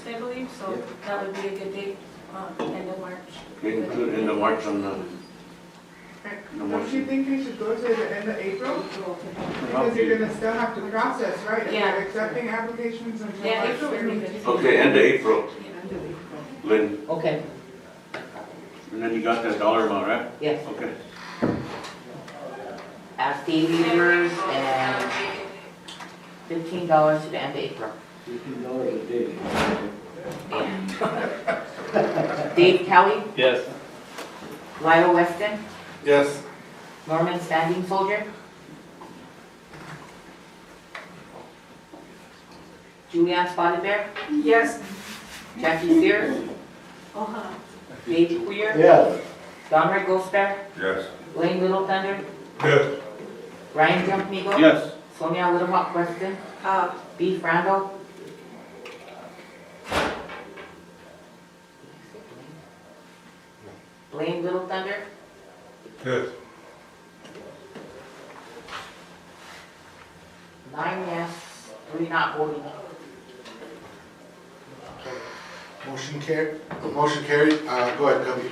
I believe, so that would be a good date, end of March. Okay, include end of March on the Don't you think we should go to the end of April? Because you're gonna still have to process, right? If Yeah. you're accepting applications until Yeah, March April would be 30th. good. Okay, end of April, End of April. Lynn. Okay, And then you got that dollar amount, right? yes. Okay. Ask day leaders and $15 to the end of April. $15 a day. Dave Kelly, Yes. Lyle Weston, Yes. Norman Standing Soldier, Julianne Spotted Bear, Yes. Jackie Sears, Dave Queer, Yes. Donner Ghost Bear, Yes. Blaine Little Thunder, Yes. Ryan Jump Eagle, Yes. Sonia Little Hawk Weston, Beef Randall, Blaine Little Thunder, Yes. 9 yes, 3 not voting. Motion carried. Go ahead, Cubby.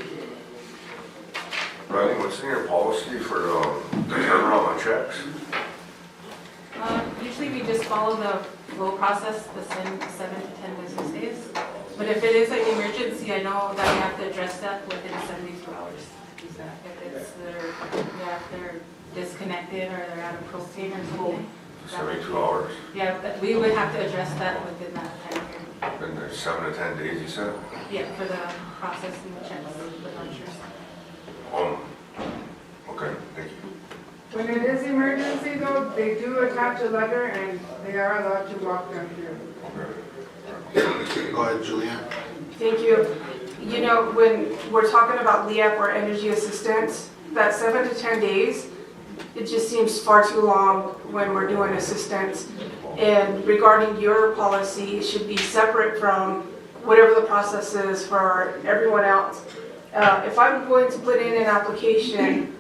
Riley, what's in your policy for the turnaround on checks? Usually we just follow the flow process, the 7 to 10 business days. But if it is an emergency, I know that we have to address that within 72 hours. If it's if they're disconnected or they're out of propane or something. 72 hours, Yeah, we would have to address that within that time period. then there's 7 to 10 days, you said? Yeah, for the processing the checks, the vouchers. Okay, thank you. When it is emergency though, they do attach a letter and they are allowed to walk them through. Go ahead, Julianne. Thank you. You know, when we're talking about LEAP or energy assistance, that 7 to 10 days, it just seems far too long when we're doing assistance. And regarding your policy, it should be separate from whatever the process is for everyone else. If I'm going to put in an application,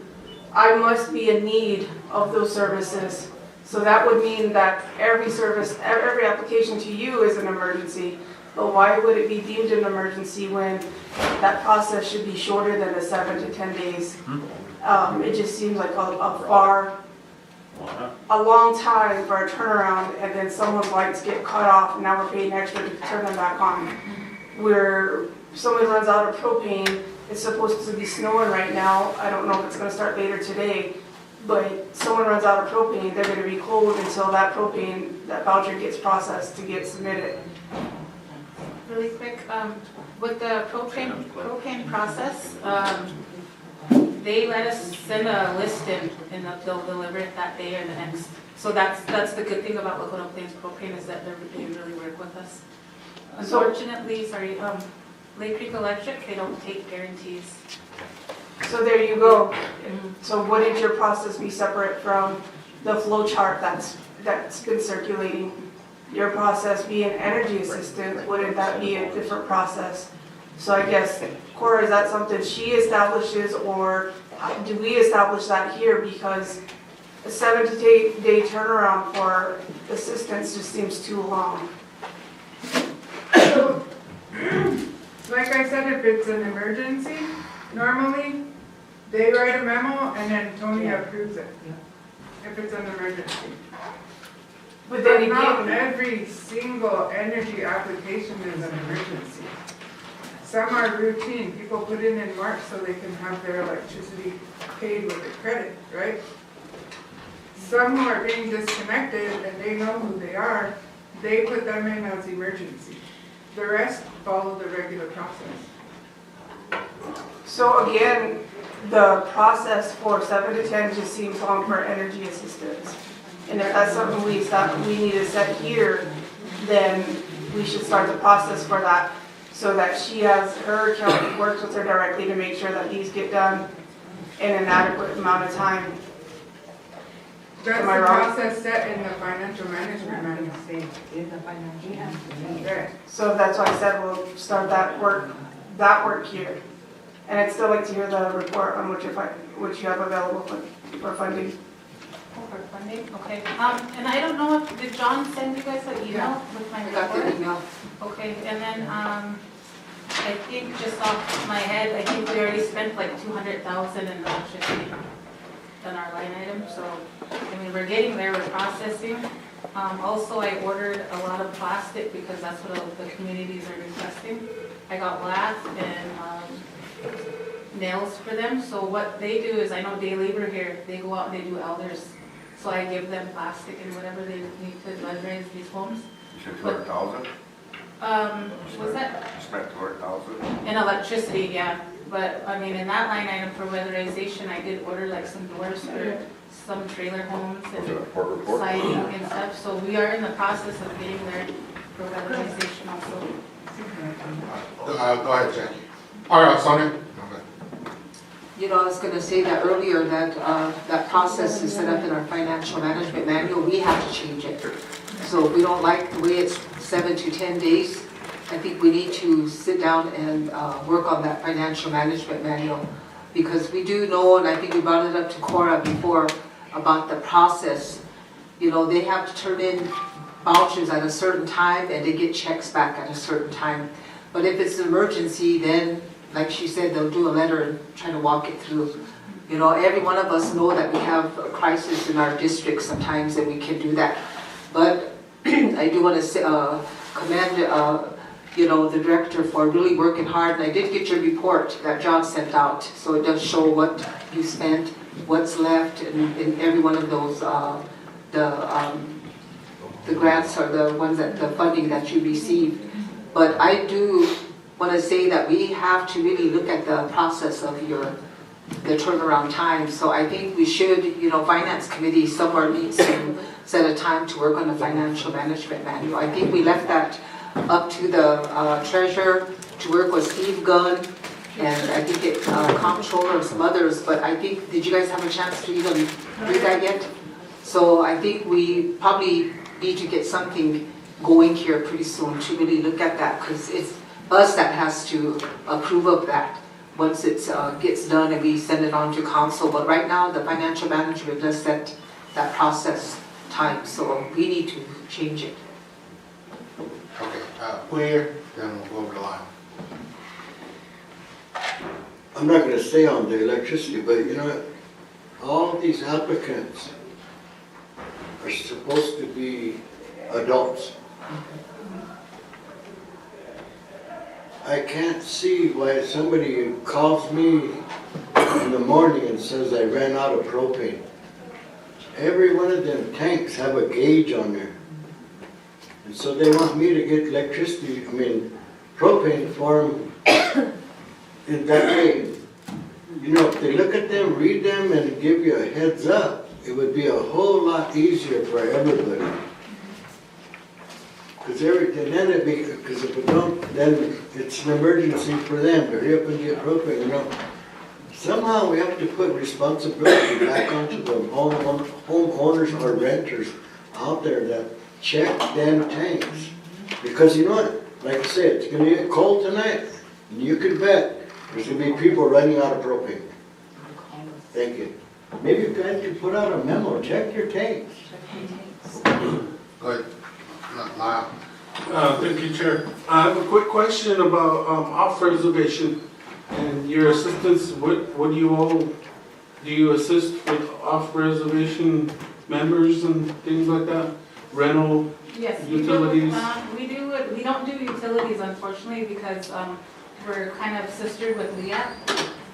I must be in need of those services. So that would mean that every service, every application to you is an emergency. But why would it be deemed an emergency when that process should be shorter than the 7 to 10 days? It just seems like a long time for a turnaround, and then someone's lights get cut off, and now we're paying extra to turn them back on. Where someone runs out of propane, it's supposed to be snowing right now. I don't know if it's gonna start later today, but someone runs out of propane, they're gonna be cold until that voucher gets processed to get submitted. Really quick, with the propane process, they let us send a list in and they'll deliver it that day or the next. So that's the good thing about Laguna Plains Propane is that they really work with us. Unfortunately, Lake Creek Electric, they don't take guarantees. So there you go. So wouldn't your process be separate from the flow chart that's been circulating? Your process being energy assistant, wouldn't that be a different process? So I guess, Cora, is that something she establishes, or do we establish that here? Because a 7 to 8 day turnaround for assistance just seems too long. Like I said, if it's an emergency, normally they write a memo and then Tony approves it. If it's an emergency. But then Not again, every single energy application is an emergency. Some are routine, people put in March so they can have their electricity paid with a credit, right? Some who are being disconnected and they know who they are, they put them in as emergency. The rest follow the regular process. so again, the process for 7 to 10 just seems long for energy assistance. And if that's something we need to set here, then we should start the process for that, so that she has, her accountant works with her directly to make sure that these get done in an adequate amount of time. That's Am the I wrong? process set in the financial management manual. Right. So that's why I said we'll start that work here. And I'd still like to hear the report on what you have available for funding. For funding, okay. And I don't know if, did John send you guys an email with my I got the report? email. Okay, and then, I think just off my head, I think we already spent like 200,000 in electricity on our line item, so, I mean, we're getting there with processing. Also, I ordered a lot of plastic because that's what the communities are requesting. I got glass and, nails for them, so what they do is, I know day labor here, they go out and they do elders. So I give them plastic and whatever they need to leverage these homes. You said 200,000? Was that? You spent 200,000? In electricity, yeah, but, I mean, in that line item for weatherization, I did order like some doors for some trailer homes Was it a and report report? siding and stuff, so we are in the process of getting there for weatherization also. Go ahead, Jackie. All right, Sonia. Okay. You know, I was gonna say that earlier, that, that process is set up in our financial management manual, we have to change it. So if we don't like the way it's 7 to 10 days, I think we need to sit down and, work on that financial management manual. Because we do know, and I think we brought it up to Cora before, about the process. You know, they have to turn in vouchers at a certain time and they get checks back at a certain time. But if it's an emergency, then, like she said, they'll do a letter and try to walk it through. You know, every one of us know that we have a crisis in our district sometimes and we can do that. But I do want to commend, you know, the director for really working hard. And I did get your report that John sent out. So it does show what you spent, what's left in every one of those, the grants or the ones that, the funding that you received. But I do want to say that we have to really look at the process of the turnaround time. So I think we should, you know, finance committee somewhere needs to set a time to work on the financial management manual. I think we left that up to the treasurer to work with Steve Gunn and I think it comptroller and some others. But I think, did you guys have a chance to even read that yet? So I think we probably need to get something going here pretty soon to really look at that, because it's us that has to approve of that once it gets done and we send it on to council. But right now, the financial management does set that process time, so we need to change it. Okay, Queer, then we'll go over the line. I'm not gonna stay on the electricity, but you know, all of these applicants are supposed to be adults. I can't see why somebody calls me in the morning and says I ran out of propane. Every one of them tanks have a gauge on there. And so they want me to get electricity, propane for them in that way. You know, if they look at them, read them, and give you a heads up, it would be a whole lot easier for everybody. Because if we don't, then it's an emergency for them to hurry up and get propane, you know. Somehow we have to put responsibility back onto the homeowners or renters out there that check them tanks. Because you know what, like I said, it's gonna get cold tonight, and you can bet there's gonna be people running out of propane. Thank you. Maybe you guys can put out a memo, check your tanks. Go ahead, Lyle. Thank you, Chair. I have a quick question about off-reservation and your assistance. What do you all, do you assist with off-reservation members and things like that? Rental, Yes, utilities? we don't do utilities unfortunately because we're kind of sistered with LEAP,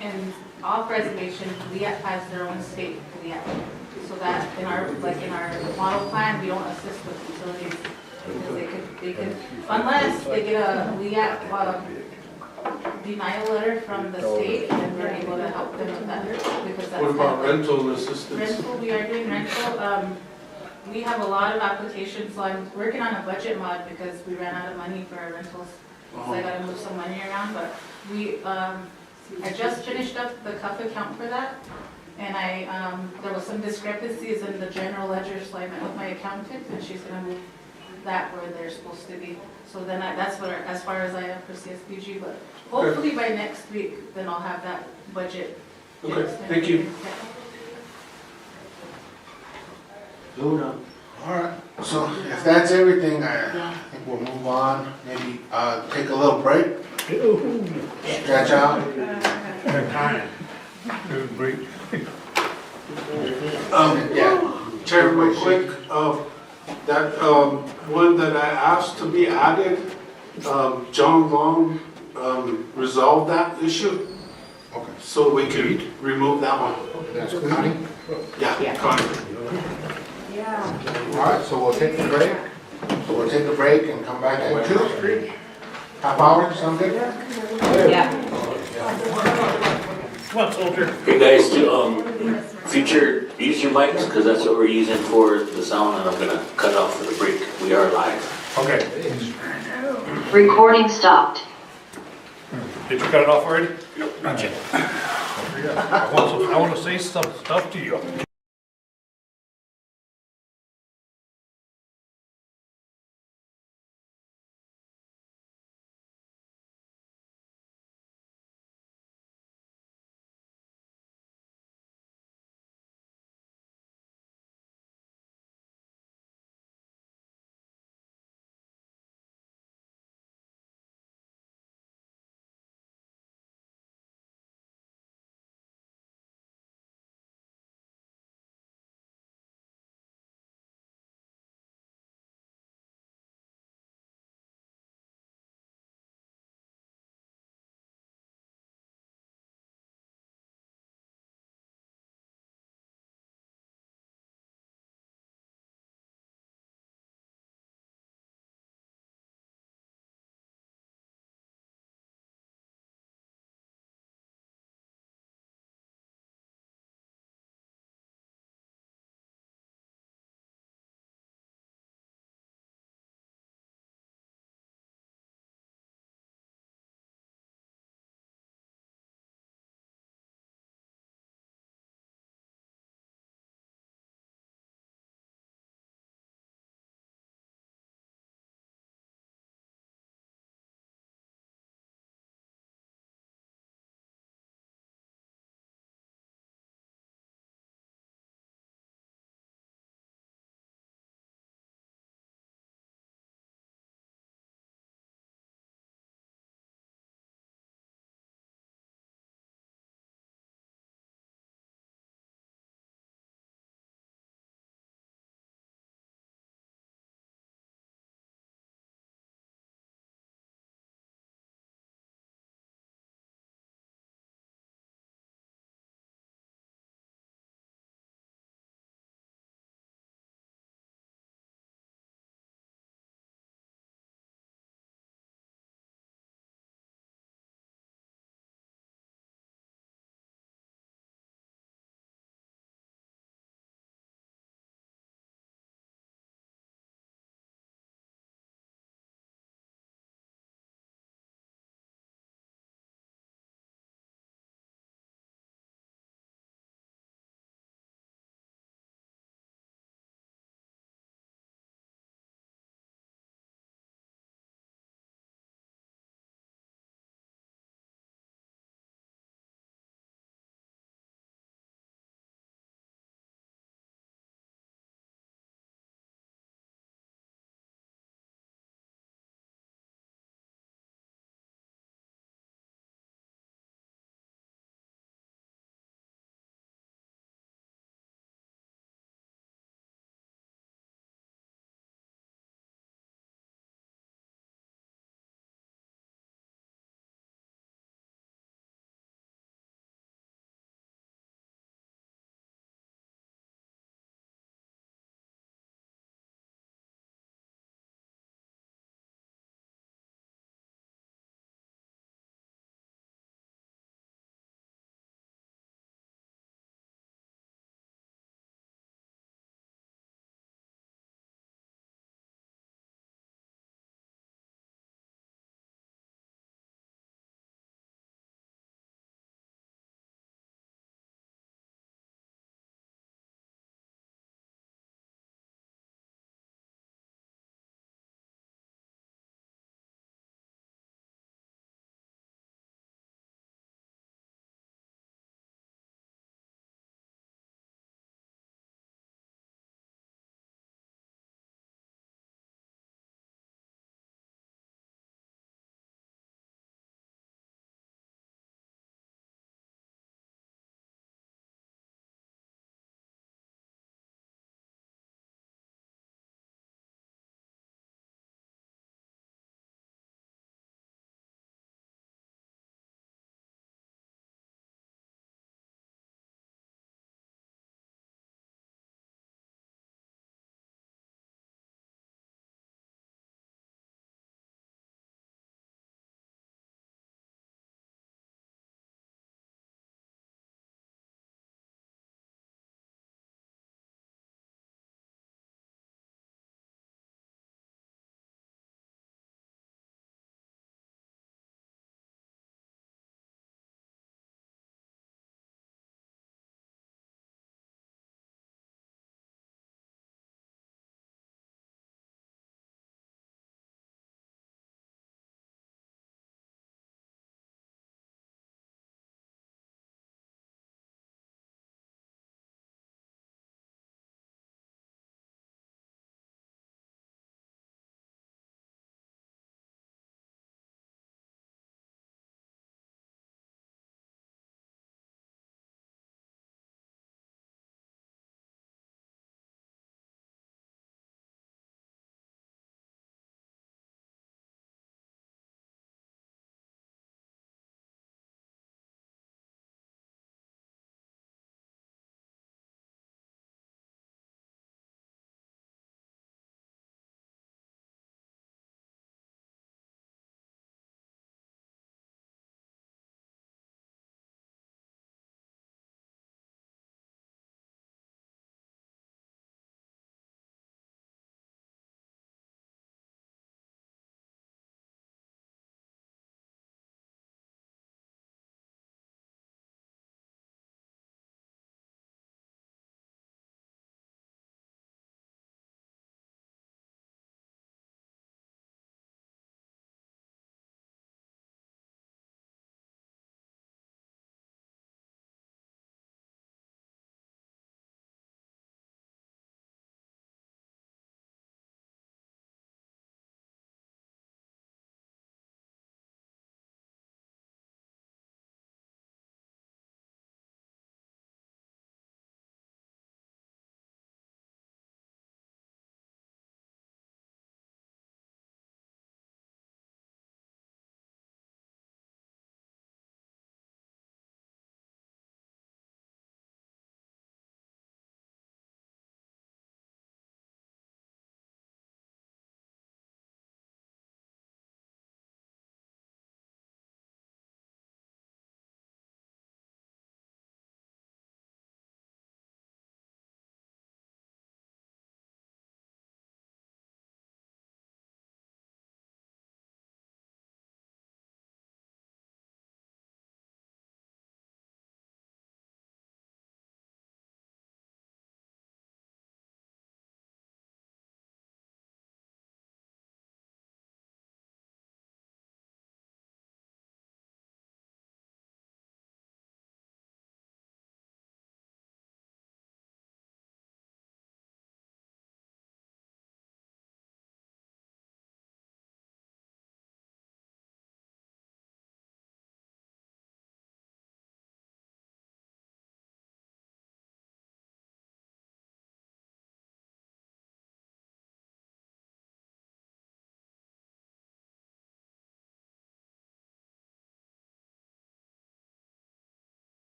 and off reservation, LEAP has their own state LEAP. So that in our model plan, we don't assist with utilities. Because they could, unless they get a LEAP denial letter from the state, and we're able to help them with that. Because that's What about kind of rental assistance? rental, we are doing rental. We have a lot of applications, so I'm working on a budget mod because we ran out of money for our rentals. So I gotta move some money around, but I just finished up the CUF account for that. And there was some discrepancies in the general ledger, so I met with my accountant and she's gonna move that where they're supposed to be. So then that's where, as far as I have for CSBG, but hopefully by next week, then I'll have that budget. Okay, thank you. Vote on. All right, so if that's everything, I think we'll move on, maybe, take a little break. Stretch out. Yeah, Chair, real quick, that, one that I asked to be added, John Long, resolved that issue, Okay. so we can remove that one. That's Connie. Yeah, Connie. All right, so we'll take the break. So we'll take a break and come back at 2. Half hour, sound good? Hey guys, future, use your mics, because that's what we're using for the sound, and I'm gonna cut off for the break. We are live. Okay. Recording stopped. Did you cut it off already? Not yet. I want to say some stuff to you.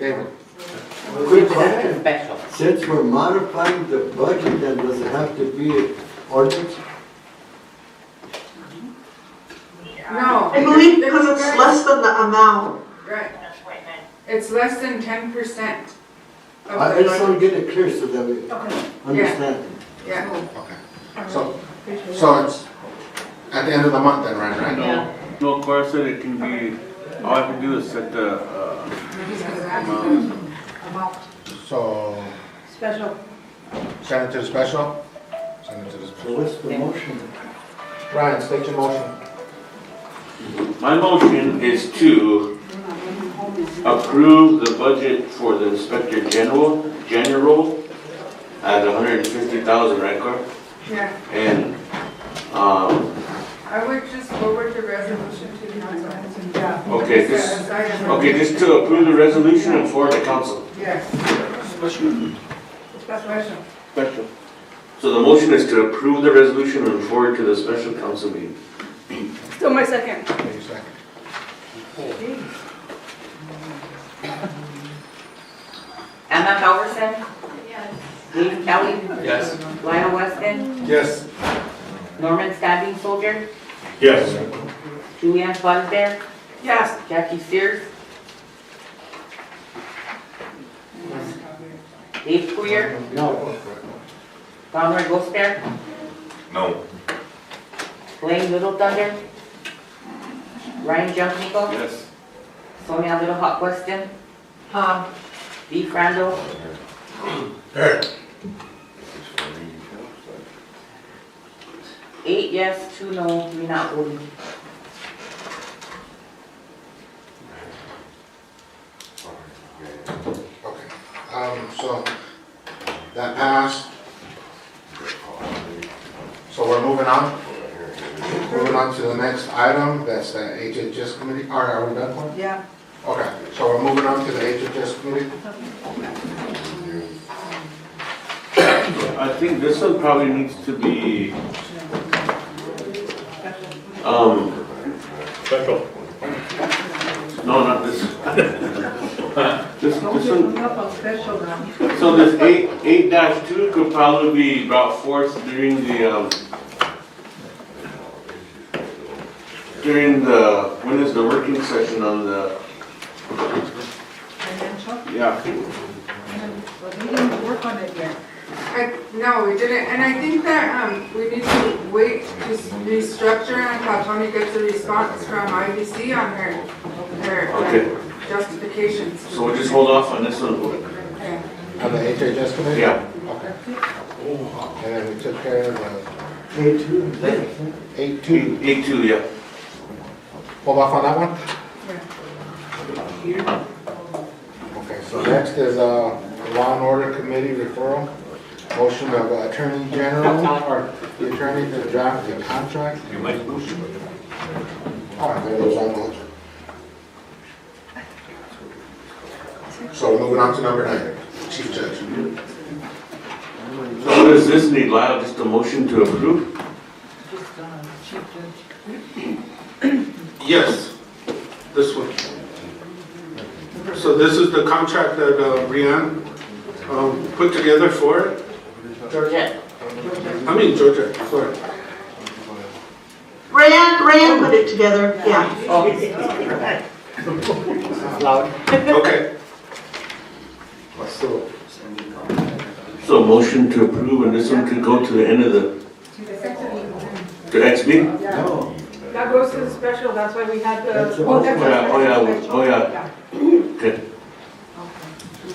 David? Quick question. Since we're modifying the budget, then does it have to be an ordinance? No. I believe because it's less than the amount. Right. It's less than 10% of I the just want budget. to get it clear so that we understand. Yeah. Okay. So it's at the end of the month then, right? No, Cora said it can be, all I can do is set the, amount. So, Special. send it to the special? Send it to the So special. what's the motion? Ryan, state your motion. My motion is to approve the budget for the Inspector General at 150,000, right, Cora? Yeah. And, I would just forward the resolution to the council. okay, just to approve the resolution and forward to council. Yes. Special. Special. So the motion is to approve the resolution and forward to the special council meeting. Still my second. Okay, second. Emma Halverson, Yes. Dave Kelly, Yes. Lionel Weston, Yes. Norman Standing Soldier, Yes. Julianne Spotted Bear, Yes. Jackie Sears, Dave Coulier, No. Conroy Ghost Bear, No. Blaine Little Thunder, Ryan Jumpnico, Yes. Sonia Little Hot Weston, Dee Randall, There. 8 yes, 2 no, me not voting. Okay. So that passed. So we're moving on. Moving on to the next item, that's the HHS committee. Are we done for? Yeah. Okay, so we're moving on to the HHS committee. I think this one probably needs to be, Special. no, not this. This one, Special now. so this 8-2 could probably be brought forth during when is the working session on the, Financial? yeah. But we didn't work on it yet. No, we didn't, and I think that, we need to wait to restructure until Tony gets a response from IBC on her Okay. justifications. So we'll just hold off on this one. Okay. On the HHS committee? Yeah. Okay. And then we took care of the A2. 8-2. 8-2, yeah. Hold off on that one? Okay, so next is Law and Order Committee referral. Motion of Attorney General, or the attorney to draft the contract. You might motion. All right, there goes on motion. So we're moving on to number 9, Chief Judge. So what does this need, Lyle? Just a motion to approve? Yes, this one. So this is the contract that Brianne put together for it. Georgette. Georgia, sorry. Rand put it together, yeah. Okay. So motion to approve and this one could go to the end of to XB? No. That goes to the special, that's why we had the. That's a Oh, yeah. Okay,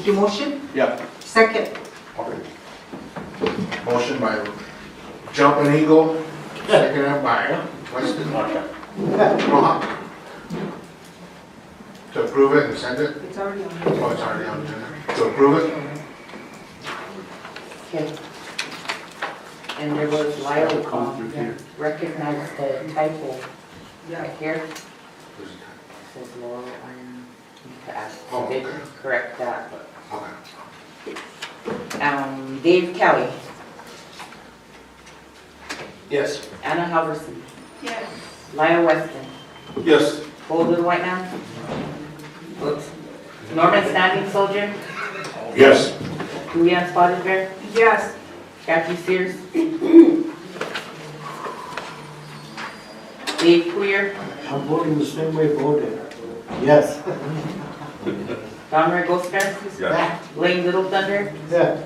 Your motion? yeah. Second. Okay. Motion by Jumping Eagle, seconded by Weston. Mohawk. To approve it and send it? It's already on. Oh, it's already on the agenda. To approve it? Okay. And there was Lyle, recognized the typo right here. Says Laurel Iron, to ask, Oh, they okay. correct that, but. Okay. Dave Kelly, Yes. Anna Halverson, Yes. Lyle Weston, Yes. Bo Little White Man. Whoops. Norman Standing Soldier, Yes. Julianne Spotted Bear, Yes. Kathy Sears, Dave Queer, I'm voting the same way voted. Yes. Don Regostas, Yeah. Blaine Little Thunder, Yeah.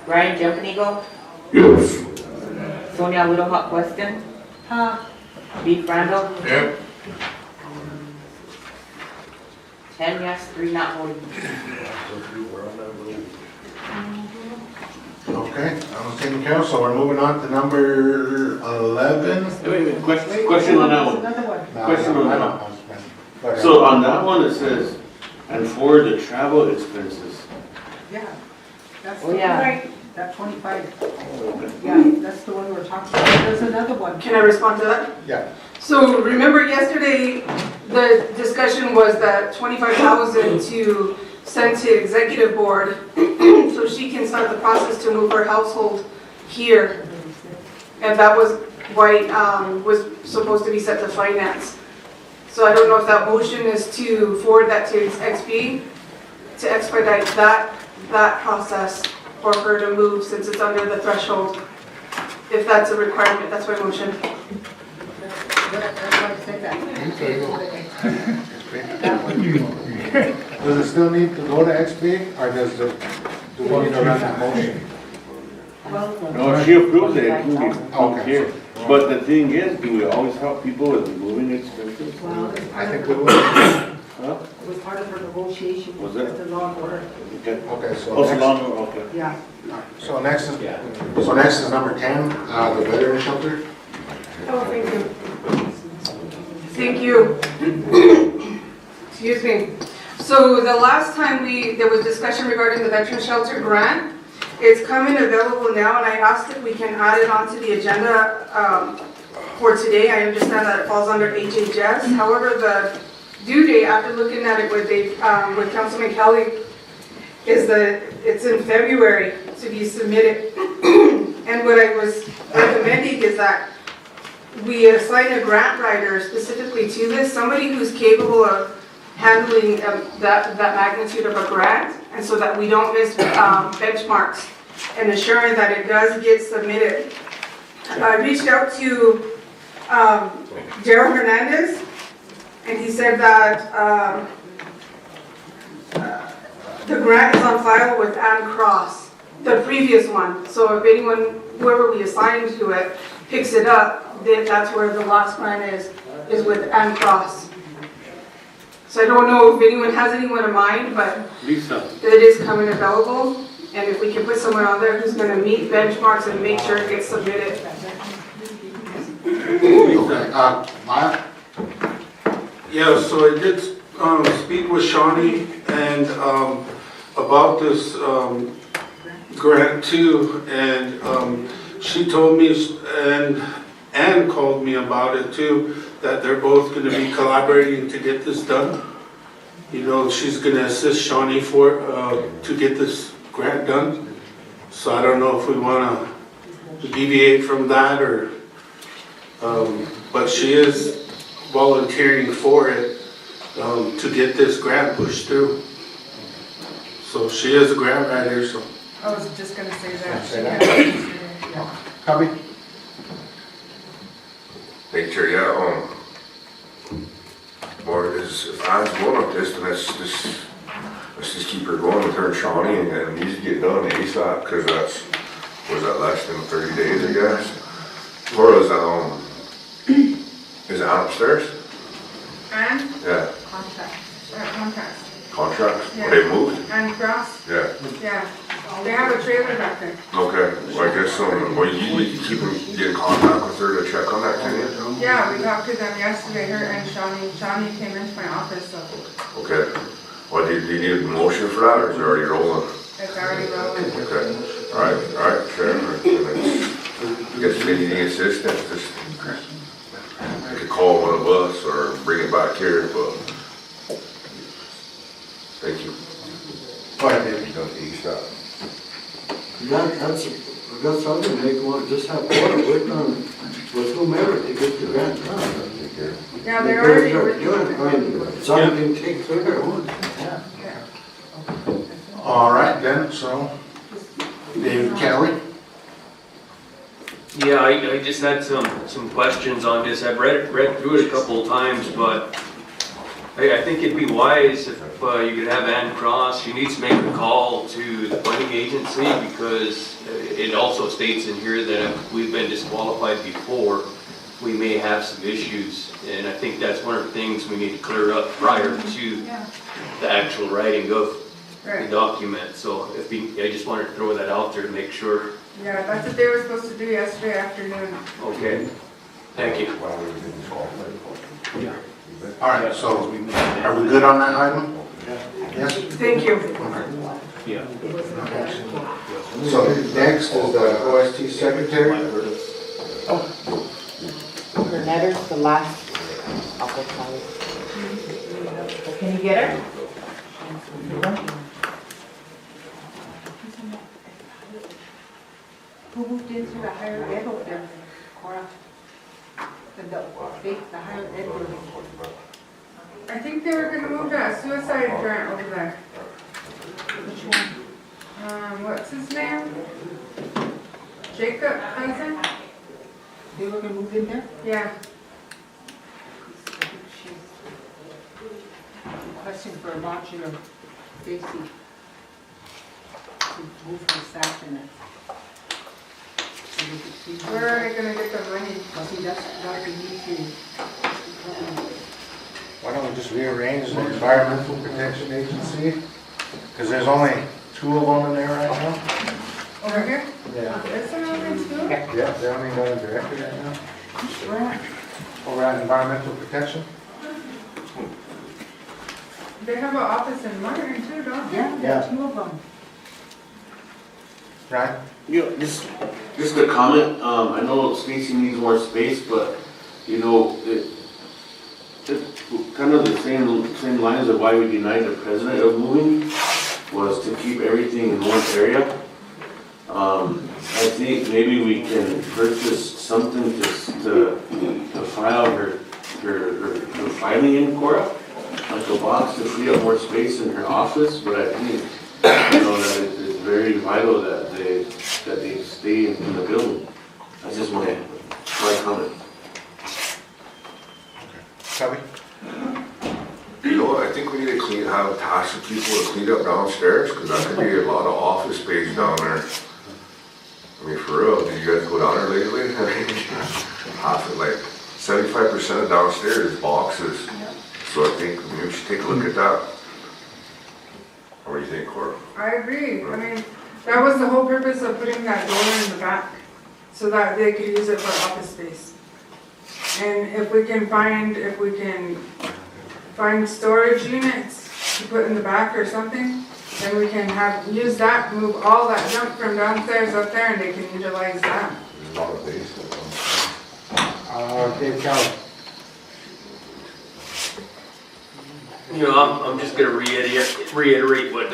Ryan Jumping Eagle, Yes. Sonia Little Hawk Weston, Beef Randall, Yep. 10 yes, 3 not voting. Okay, I was taking care of, so we're moving on to number 11. Wait, question on that one. No, Question on I that. don't know. But, So on that one, it says, and for the travel expenses. Yeah, that's Oh, the yeah. one, that 25. Yeah, that's the one we're talking about. There's another one. Can I respond to that? Yeah. So remember yesterday, the discussion was that 25,000 to send to executive board so she can start the process to move her household here. And that was why, was supposed to be set to finance. So I don't know if that motion is to forward that to XB, to expedite that process for her to move since it's under the threshold. If that's a requirement, that's my motion. That's why I said that. Does it still need to go to XP, or does it, do we need to run that motion? No, she approves it, including Okay. here. But the thing is, do we always help people with moving expenses? Well, it's I part think of we her- will. Huh? it was part of her negotiation Was with it? the law and order. Okay. Okay, so Oh, so next, long, okay. Yeah. so next is number 10, the veteran shelter. Oh, thank you. Thank you. Excuse me. So the last time there was discussion regarding the veteran shelter grant, it's coming available now, and I asked if we can add it onto the agenda for today. I understand that it falls under HHS. However, the due date, after looking at it with Councilman Kelly, is that it's in February to be submitted. And what I was recommending is that we assign a grant writer specifically to this, somebody who's capable of handling that magnitude of a grant, and so that we don't miss benchmarks and ensuring that it does get submitted. I reached out to Daryl Hernandez, and he said that the grant is on file with Ann Cross, the previous one. So if anyone, whoever we assign to it, picks it up, then that's where the last grant is with Ann Cross. So I don't know if anyone has anyone in mind, but Lisa. it is coming available. And if we can put someone on there who's going to meet benchmarks and make sure it gets submitted. Okay, Maya? Yeah, so I did speak with Shawnee and about this grant too, and she told me, and Ann called me about it too, that they're both going to be collaborating to get this done. You know, she's going to assist Shawnee to get this grant done. So I don't know if we want to deviate from that or, but she is volunteering for it to get this grant pushed through. So she is a grant writer, so. I was just gonna say that. Say that. Yeah. Copy? Thank you, Chair. Yeah, or if Ann's going with this, then let's just keep her going with her and Shawnee, and it needs to get done ASAP, because was that less than 30 days, I guess? Or is it upstairs? And Yeah, contracts. contracts, Yeah. they moved? And Cross, Yeah, yeah. They have a trailer back there. okay, well, I guess, well, you keep get in contact with her to check on that, can you? Yeah, we talked to them yesterday, her and Shawnee. Shawnee came into my office, so Okay, well, do you need a motion for that, or is it already rolling? it's already rolling. Okay, all right, Sharon, I guess if you need assistance, just, you could call one of us or bring it back here, but, thank you. Go ahead, David. That's something they want, just have water work on with whomever to get the grant done. Yeah, they're already They're doing working it. on I mean, something takes care of it. All right then, so, David Kelly? Yeah, I just had some questions on this. I've read through it a couple of times, but I think it'd be wise if you could have Ann Cross, she needs to make a call to the planning agency because it also states in here that if we've been disqualified before, we may have some issues. And I think that's one of the things we need to clear up prior to the actual writing of the document. So I just wanted to throw that out there to make sure. Yeah, that's what they were supposed to do yesterday afternoon. Okay, thank you. All right, so are we good on that item? Yes? Thank you. Yeah. So next is the OST secretary. Her letter's the last. I'll go tell her. Can you get her? Who moved into the higher ed over there, Cora? The higher ed building. I think they were gonna move that suicide grant over there. Which one? What's his name? Jacob Cousin? They were gonna move in there? Yeah. She's requesting for a modular Stacy to move her staff in it. So we could see Where are they gonna get the money? Well, see, that's what we need to. Why don't we just rearrange the Environmental Protection Agency? Because there's only 2 of them in there right now. Over here? Yeah. There's some others too? Yeah, they only got a director right now. Where? Over at Environmental Protection. They have an office in Martin too, don't they? Yeah, there are 2 of them. Right? Yeah, just a comment, I know Stacy needs more space, but, you know, it's kind of the same lines of why we denied the president of moving, was to keep everything in one area. I think maybe we can purchase something to file her filing in, Cora, like a box to free up more space in her office, but I think, you know, that it's very vital that they stay in the building. That's just my comment. Cubby? You know what, I think we need to have tasks of people to clean up downstairs, because that could be a lot of office space down there. I mean, for real, did you guys go down there lately? I mean, half of, like, 75% of downstairs is boxes. So I think maybe we should take a look at that. What do you think, Cora? I agree. I mean, that was the whole purpose of putting that door in the back, so that they could use it for office space. And if we can find storage units to put in the back or something, then we can use that, move all that junk from downstairs up there, and they can utilize that. There's a lot of basement. Dave Kelly. You know, I'm just gonna reiterate what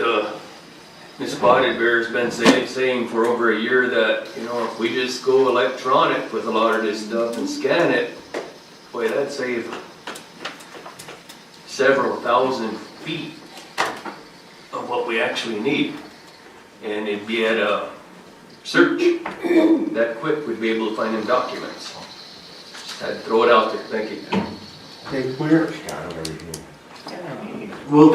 Ms. Spotted Bear's been saying for over a year, that, you know, if we just go electronic with a lot of this stuff and scan it, boy, that'd save several thousand feet of what we actually need. And it'd be at a search that quick, we'd be able to find them documents. Just had to throw it out there, thank you. Dave Queer. Well,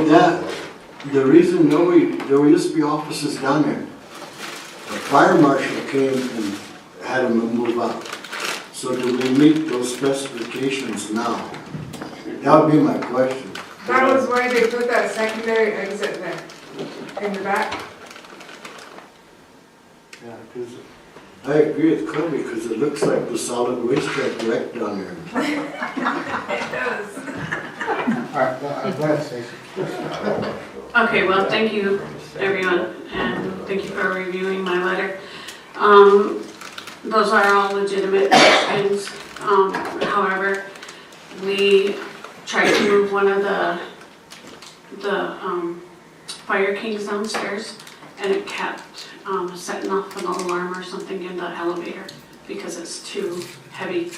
the reason there used to be offices down there. The fire marshal came and had them move out. So do we meet those specifications now? That would be my question. That was why they put that secondary exit there, in the back. Yeah, because I agree with Kobe, because it looks like the solid waste truck wrecked down there. It does. All right, go ahead, Stacy. Okay, well, thank you, everyone, and thank you for reviewing my letter. Those are all legitimate questions. However, we tried to move one of the Fire Kings downstairs, and it kept setting off an alarm or something in the elevator because it's too heavy.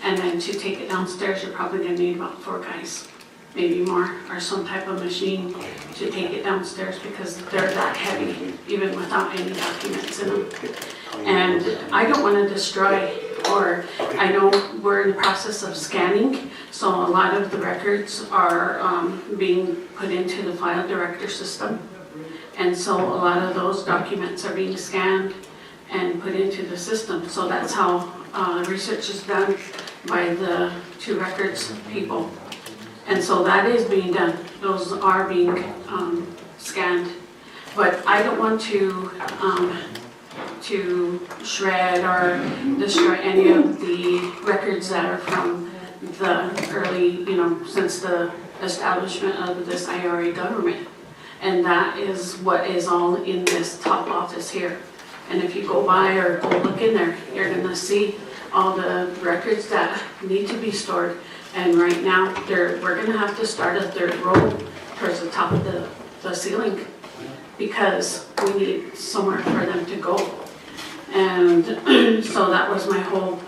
And then to take it downstairs, you're probably gonna need about 4 guys, maybe more, or some type of machine to take it downstairs because they're that heavy, even without any documents in them. And I don't wanna destroy, or I know we're in the process of scanning, so a lot of the records are being put into the file director system. And so a lot of those documents are being scanned and put into the system. So that's how research is done by the 2 records people. And so that is being done. Those are being scanned. But I don't want to shred or destroy any of the records that are from the early, since the establishment of this IRA government. And that is what is all in this top office here. And if you go by or go look in there, you're gonna see all the records that need to be stored. And right now, we're gonna have to start a 3rd row towards the top of the ceiling because we need somewhere for them to go. And so that was my whole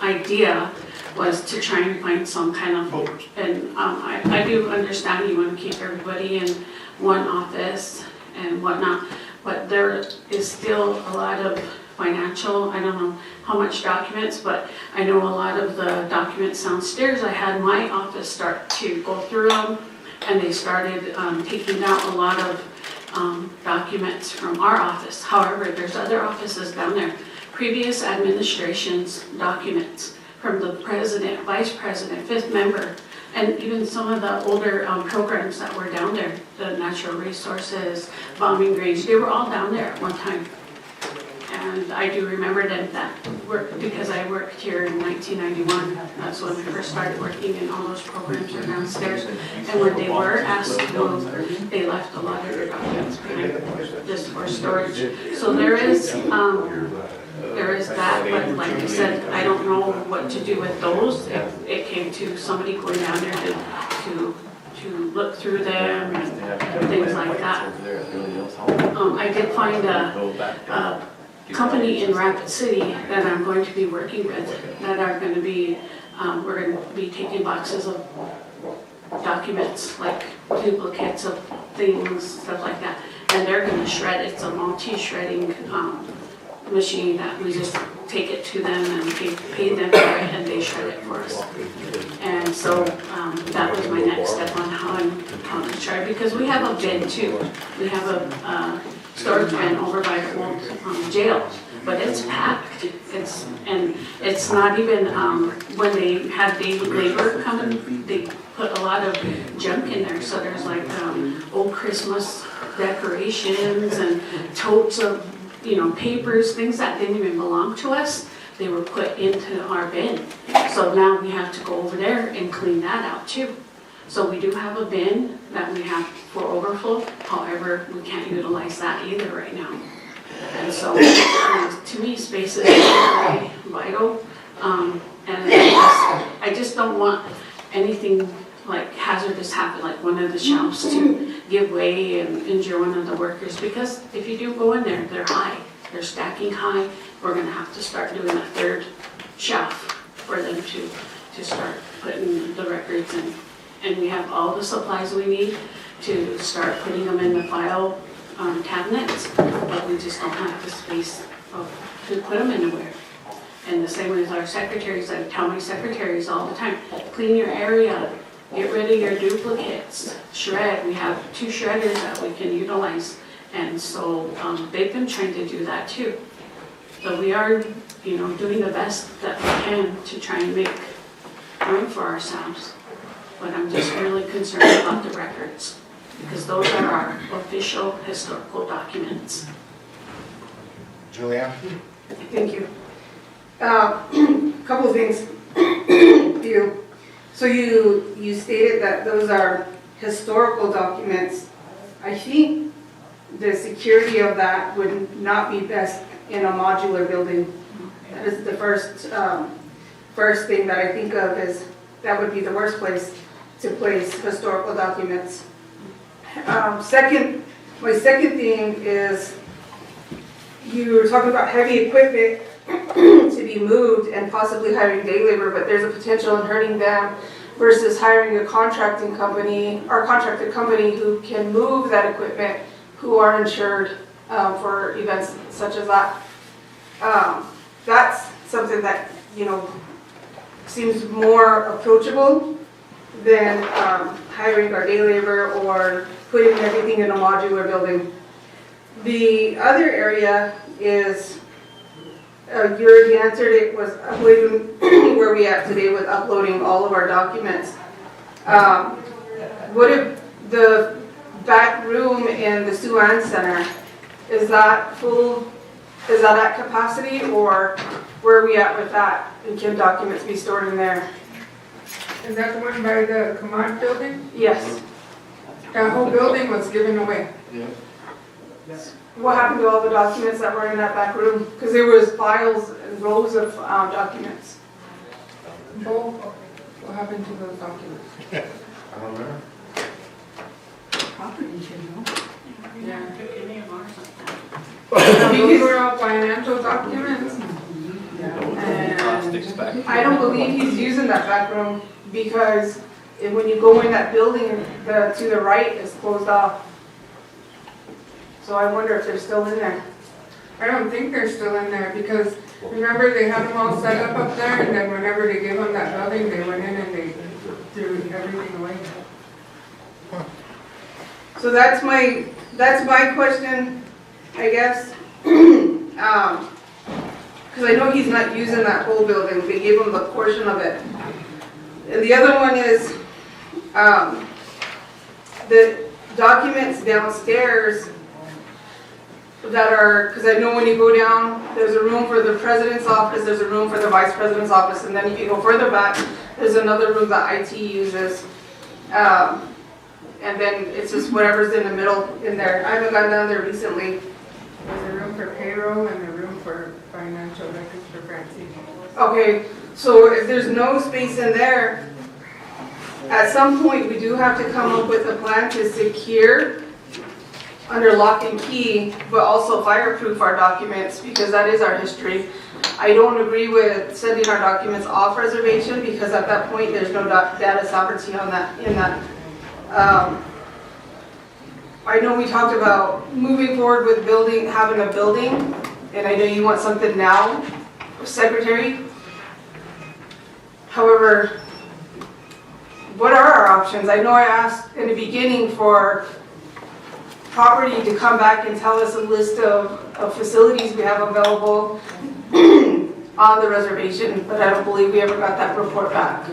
idea, was to try and find some kind of, and I do understand you want to keep everybody in one office and whatnot, but there is still a lot of financial, I don't know how much documents, but I know a lot of the documents downstairs. I had my office start to go through them, and they started taking down a lot of documents from our office. However, there's other offices down there, previous administration's documents from the president, vice president, 5th member, and even some of the older programs that were down there, the natural resources, bombing range, they were all down there at one time. And I do remember them that work because I worked here in 1991. That's when I first started working, and all those programs are downstairs. And when they were asked to move, they left a lot of their documents behind just for storage. So there is that, but like I said, I don't know what to do with those. If it came to somebody going down there to look through them and things like that. I did find a company in Rapid City that I'm going to be working with that are going to be, we're going to be taking boxes of documents, like duplicates of things, stuff like that, and they're going to shred it. It's a multi-shredding machine that we just take it to them and pay them for it, and they shred it for us. And so that was my next step on how to try, because we have a bin too. We have a storage bin over by the old jail, but it's packed. It's not even, when they have daily labor coming, they put a lot of junk in there. So there's like old Christmas decorations and totes of papers, things that didn't even belong to us. They were put into our bin. So now we have to go over there and clean that out too. So we do have a bin that we have for overflow. However, we can't utilize that either right now. And so to me, space is very vital. And I just don't want anything like hazardous happen, like one of the shelves to give way and injure one of the workers. Because if you do go in there, they're high. They're stacking high. We're gonna have to start doing a 3rd shelf for them to start putting the records in. And we have all the supplies we need to start putting them in the file cabinets, but we just don't have the space to put them anywhere. And the same with our secretaries. I tell my secretaries all the time, clean your area, get rid of your duplicates, shred. We have 2 shredders that we can utilize. And so they've been trying to do that too. So we are, doing the best that we can to try and make room for ourselves. But I'm just really concerned about the records, because those are our official historical documents. Julia? Thank you. Couple of things. So you stated that those are historical documents. I think the security of that would not be best in a modular building. That is the first thing that I think of, is that would be the worst place to place historical documents. My second thing is, you were talking about heavy equipment to be be moved and possibly hiring day labor, but there's a potential in hurting them versus hiring a contracting company or contracted company who can move that equipment, who are insured for events such as that. That's something that, you know, seems more approachable than hiring our day labor or putting everything in a modular building. The other area is, you already answered it, was where we at today with uploading all of our documents. What if the back room in the Sioux Center, is that full, is that at capacity, or where are we at with that? And can documents be stored in there? Is that the one by the command building? Yes. That whole building was given away. What happened to all the documents that were in that back room? Because there was files and rows of documents. Oh, what happened to those documents? I don't know. Property, you know. Yeah. Any of ours like that. These were all financial documents. And I don't believe he's using that back room because when you go in that building, to the right is closed off. So I wonder if they're still in there. I don't think they're still in there because remember they had them all set up there and then whenever they gave them that building, they went in and they threw everything away. So that's my question, I guess. Because I know he's not using that whole building. They gave him the portion of it. And the other one is the documents downstairs that are, because I know when you go down, there's a room for the president's office, there's a room for the vice president's office, and then if you go further back, there's another room that IT uses. And then it's just whatever's in the middle in there. I haven't gone down there recently. There's a room for payroll and a room for financial records for Francie. Okay, so if there's no space in there, at some point we do have to come up with a plan to secure under lock and key, but also fireproof our documents because that is our history. I don't agree with sending our documents off reservation because at that point there's no data sovereignty on that. I know we talked about moving forward with having a building, and I know you want something now, Secretary. However, what are our options? I know I asked in the beginning for property to come back and tell us a list of facilities we have available on the reservation, but I don't believe we ever got that report back.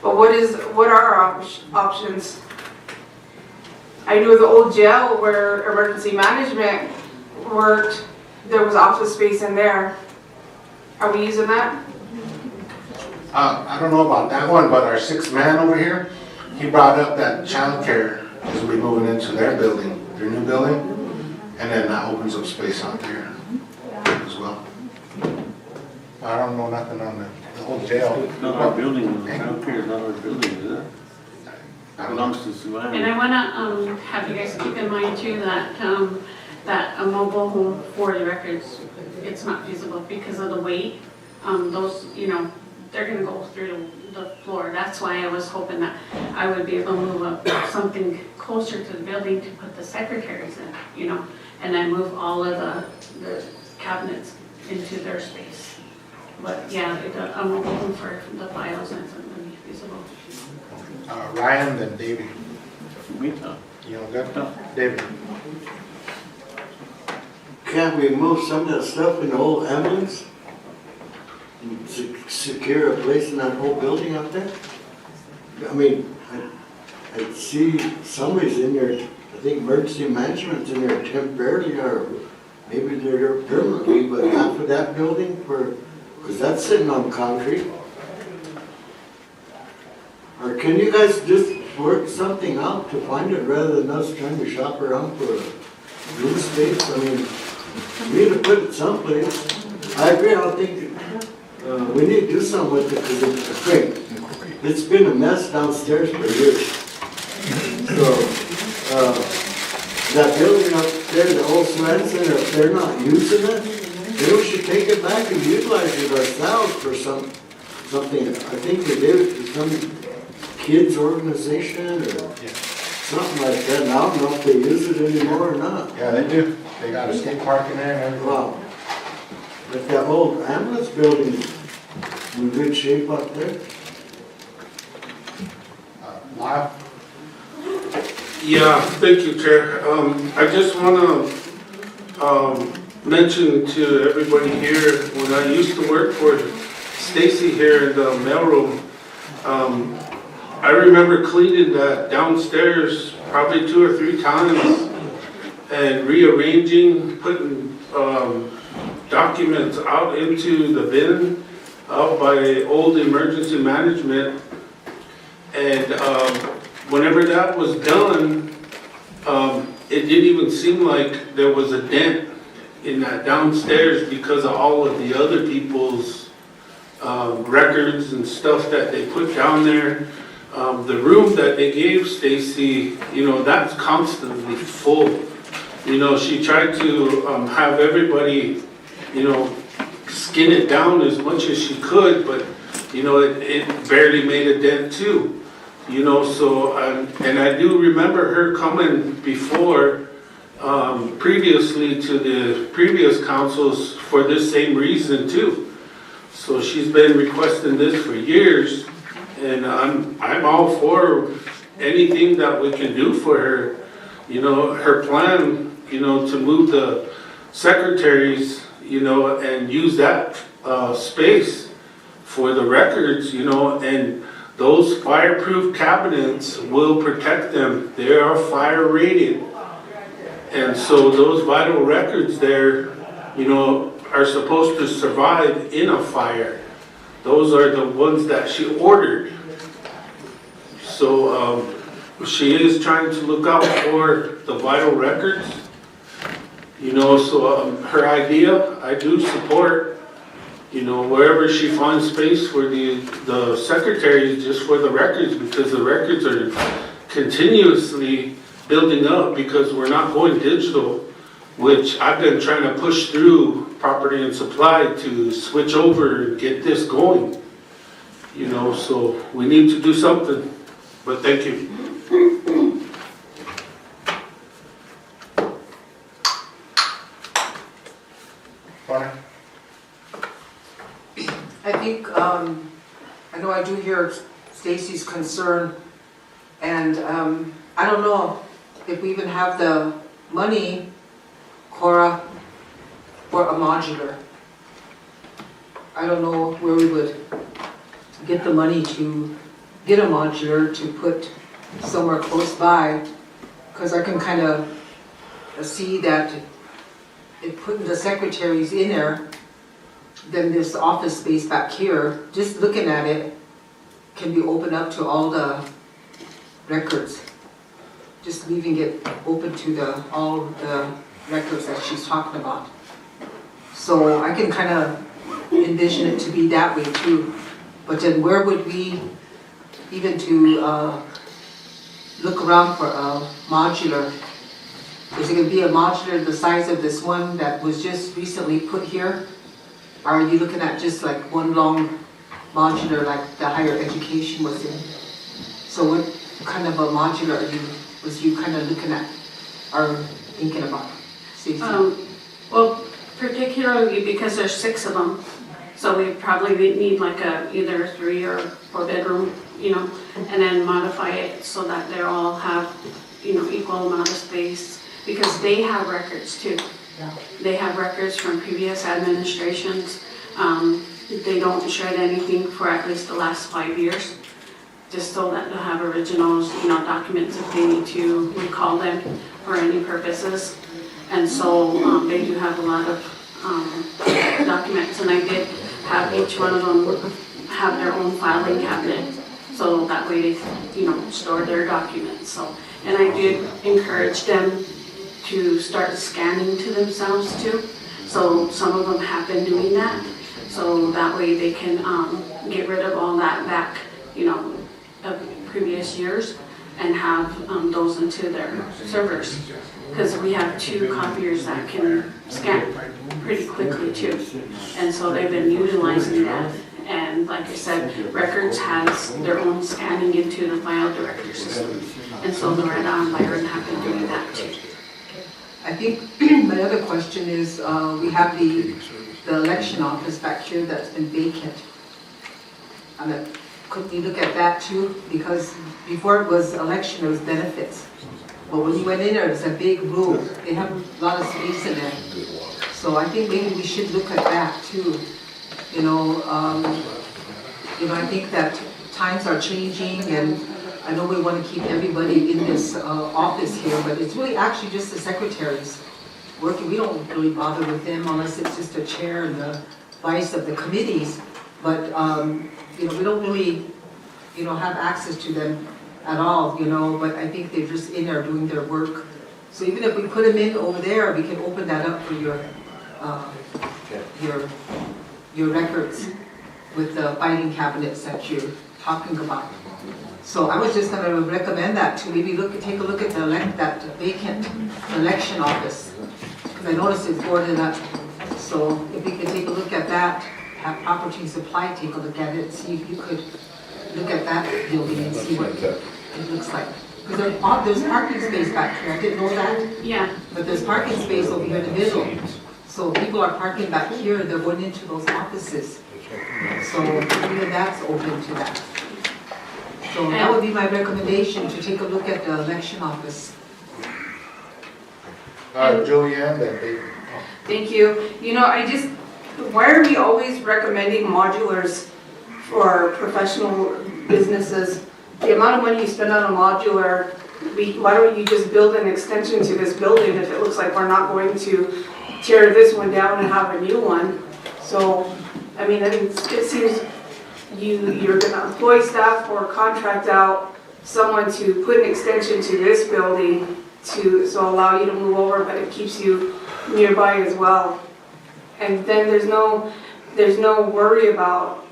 But what are our options? I know the old jail where emergency management worked, there was office space in there. Are we using that? I don't know about that one, but our sixth man over here, he brought up that childcare is we moving into their building, their new building, and then that opens up space out there as well. I don't know nothing on the whole jail. It's not our building, childcare is not our building, is it? It belongs to Suvan. And I wanna have you guys keep in mind too that that a mobile home for the records, it's not feasible because of the weight. Those, you know, they're gonna go through the floor. That's why I was hoping that I would be able to move up something closer to the building to put the secretaries in, you know, and then move all of the cabinets into their space. But yeah, a mobile home for the files isn't gonna be feasible. Ryan, then David. Me? You know, good? David. Can't we move some of that stuff in the old ambulance? Secure a place in that whole building out there? I mean, I see somebody's in there, I think emergency management's in there temporarily, or maybe they're there permanently, but not for that building, because that's sitting on concrete. Or can you guys just work something out to find it rather than us trying to shop around for a room space? I mean, we need to put it someplace. I agree, I don't think we need to do something with it because it's been a mess downstairs for years. So, that building up there, the old Swan Center, if they're not using it, Maybe we should take it back and utilize it ourselves for something. I think they did it for some kids organization or something like that. And I don't know if they use it anymore or not. Yeah, they do. They got a skate park in there and everything. Wow. But that old ambulance building in good shape up there. Lyle? Yeah, thank you, Chair. I just want to mention to everybody here, when I used to work for Stacy here in the mailroom, I remember cleaning that downstairs probably 2 or 3 times and rearranging, putting documents out into the bin out by old emergency management. And whenever that was done, it didn't even seem like there was a dent in that downstairs because of all of the other people's records and stuff that they put down there. The room that they gave Stacy, you know, that's constantly full. You know, she tried to have everybody, you know, skin it down as much as she could, but, you know, it barely made a dent too. You know, so, and I do remember her coming before, previously to the previous councils for this same reason too. So she's been requesting this for years, and I'm all for anything that we can do for her. You know, her plan, you know, to move the secretaries, you know, and use that space for the records, you know, and those fireproof cabinets will protect them. They are fire rated. And so those vital records there, you know, are supposed to survive in a fire. Those are the ones that she ordered. So she is trying to look out for the vital records. You know, so her idea, I do support. You know, wherever she finds space for the secretaries, just for the records, because the records are continuously building up because we're not going digital, which I've been trying to push through property and supply to switch over and get this going. You know, so we need to do something, but thank you. Barney? I think, I know I do hear Stacy's concern, and I don't know if we even have the money, Cora, for a modular. I don't know where we would get the money to get a modular to put somewhere close by, because I can kind of see that if putting the secretaries in there, then this office space back here, just looking at it, can be opened up to all the records. Just leaving it open to all the records that she's talking about. So I can kind of envision it to be that way too. But then where would we even to look around for a modular? Is it going to be a modular the size of this one that was just recently put here? Or are you looking at just like one long modular like the higher education was in? So what kind of a modular was you kind of looking at or thinking about? Well, particularly because there's 6 of them, so we probably need like either 3 or 4 bedroom, you know, and then modify it so that they all have, you know, equal amount of space, because they have records too. They have records from previous administrations. They don't shred anything for at least the last 5 years, just so that they'll have originals, you know, documents if they need to recall them for any purposes. And so they do have a lot of documents, and I did have each one of them have their own filing cabinet, so that way they, you know, store their documents. So, and I did encourage them to start scanning to themselves too. So some of them have been doing that. So that way they can get rid of all that back, you know, of previous years. and have those into their servers. Because we have 2 copiers that can scan pretty quickly too. And so they've been utilizing that. And like I said, Records has their own scanning into the file director system. And so Loretta and Byron have been doing that too. I think my other question is, we have the election office back here that's been vacant. Could we look at that too? Because before it was election, it was benefits. But when you went in there, it's a big room. They have a lot of space in there. So I think maybe we should look at that too. I think that times are changing, and I know we want to keep everybody in this office here, but it's really actually just the secretaries working. We don't really bother with them unless it's just a chair and the vice of the committees. But we don't really have access to them at all, but I think they're just in there doing their work. So even if we put them in over there, we can open that up for your records with the filing cabinets that you're talking about. So I was just going to recommend that to maybe take a look at that vacant election office, because I noticed it's boarded up. So if we could take a look at that, have property supply take a look at it, see if you could look at that building and see what it looks like. Because there's parking space back here, I didn't know that. Yeah. But there's parking space over here in the middle. So people are parking back here, they're going into those offices. So even that's open to that. So that would be my recommendation, to take a look at the election office. Julianne, then David. Thank you. Why are we always recommending modulars for professional businesses? The amount of money you spend on a modular, why don't you just build an extension to this building if it looks like we're not going to tear this one down and have a new one? So, I think it seems you're going to employ staff or contract out someone to put an extension to this building to allow you to move over, but it keeps you nearby as well. And then there's no worry about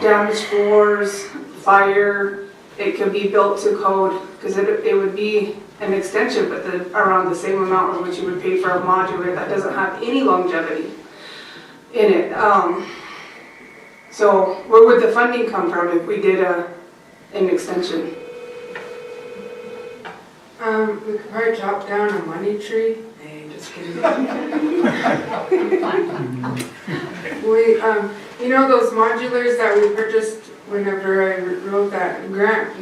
damaged floors, fire. It can be built to code, because it would be an extension, but around the same amount as what you would pay for a modular that doesn't have any longevity in it. So where would the funding come from if we did an extension? We could probably chop down a money tree. Hey, just kidding. Those modulars that we purchased whenever I wrote that grant,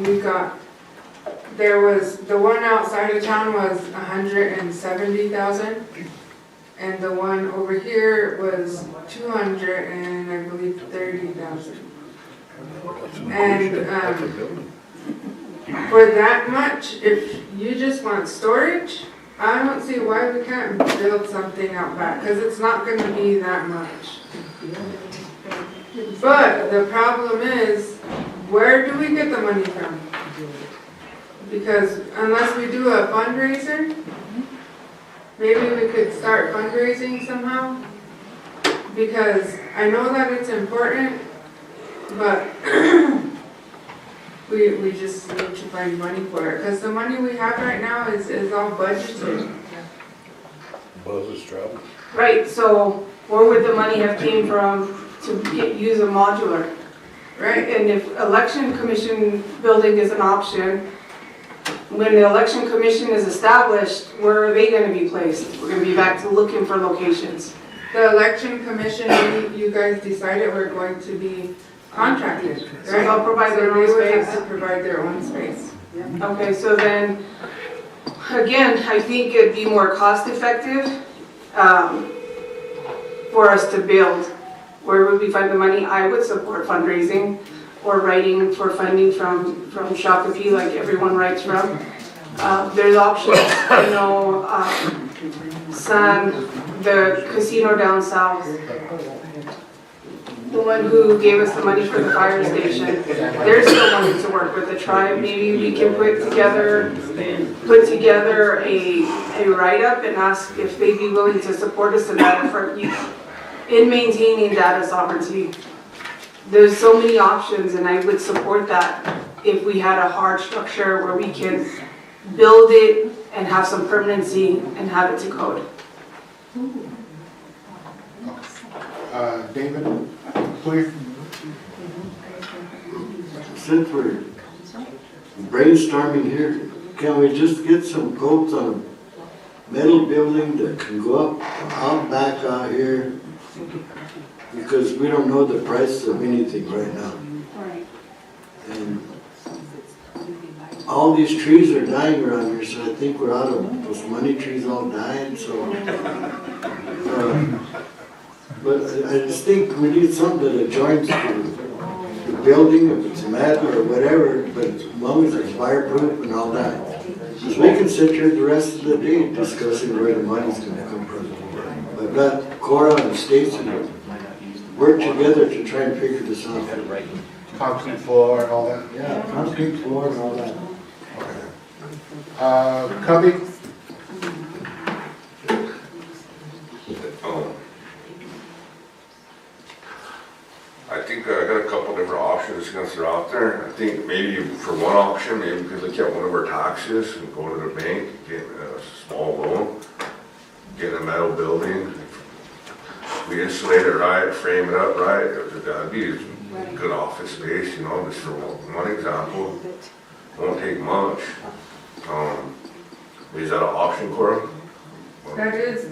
there was, the one outside of town was $170,000, and the one over here was $230,000. And for that much, if you just want storage, I don't see why we can't build something out back, because it's not going to be that much. But the problem is, where do we get the money from? Because unless we do a fundraiser, maybe we could start fundraising somehow. Because I know that it's important, but we just need to find money for it. Because the money we have right now is all budgeted. Buzz is traveling. Right, so where would the money have came from to use a modular? Right, and if election commission building is an option, when the election commission is established, where are they going to be placed? We're going to be back to looking for locations. The election commission, you guys decided we're going to be contracted, right? So they'll provide their own They would have space? to provide their own space. Okay, so then, again, I think it'd be more cost effective for us to build. Where would we find the money? I would support fundraising or writing for funding from Shakopee, like everyone writes from. There's options, the casino down south, the one who gave us the money for the fire station. They're still wanting to work with the tribe. Maybe we can put together a write-up and ask if they'd be willing to support us in that effort in maintaining data sovereignty. There's so many options, and I would support that. if we had a hard structure where we can build it and have some permanency and have it to code. David, clear? Since we're brainstorming here, can we just get some quotes on a metal building that can go up, out back out here? Because we don't know the price of anything right now. Right. And all these trees are dying around here, so I think we're out of, those money trees all dying, so. But I just think we need something that adjoins the building, if it's metal or whatever, but as long as it's fireproof and all that. Because we can sit here the rest of the day discussing where the money's gonna come from. But let Cora and Stacy work together to try and figure this out. Concrete floor and all that? Yeah, concrete floor and all that. Cubby? I think I got a couple different options gonna throw out there. I think maybe for one option, maybe we could look at one of our taxes and go to the bank, get a small loan, get a metal building. We insulate it right, frame it up right, that'd be a good office space, you know, just for one example. Won't take much. Is that an option, Cora? That is,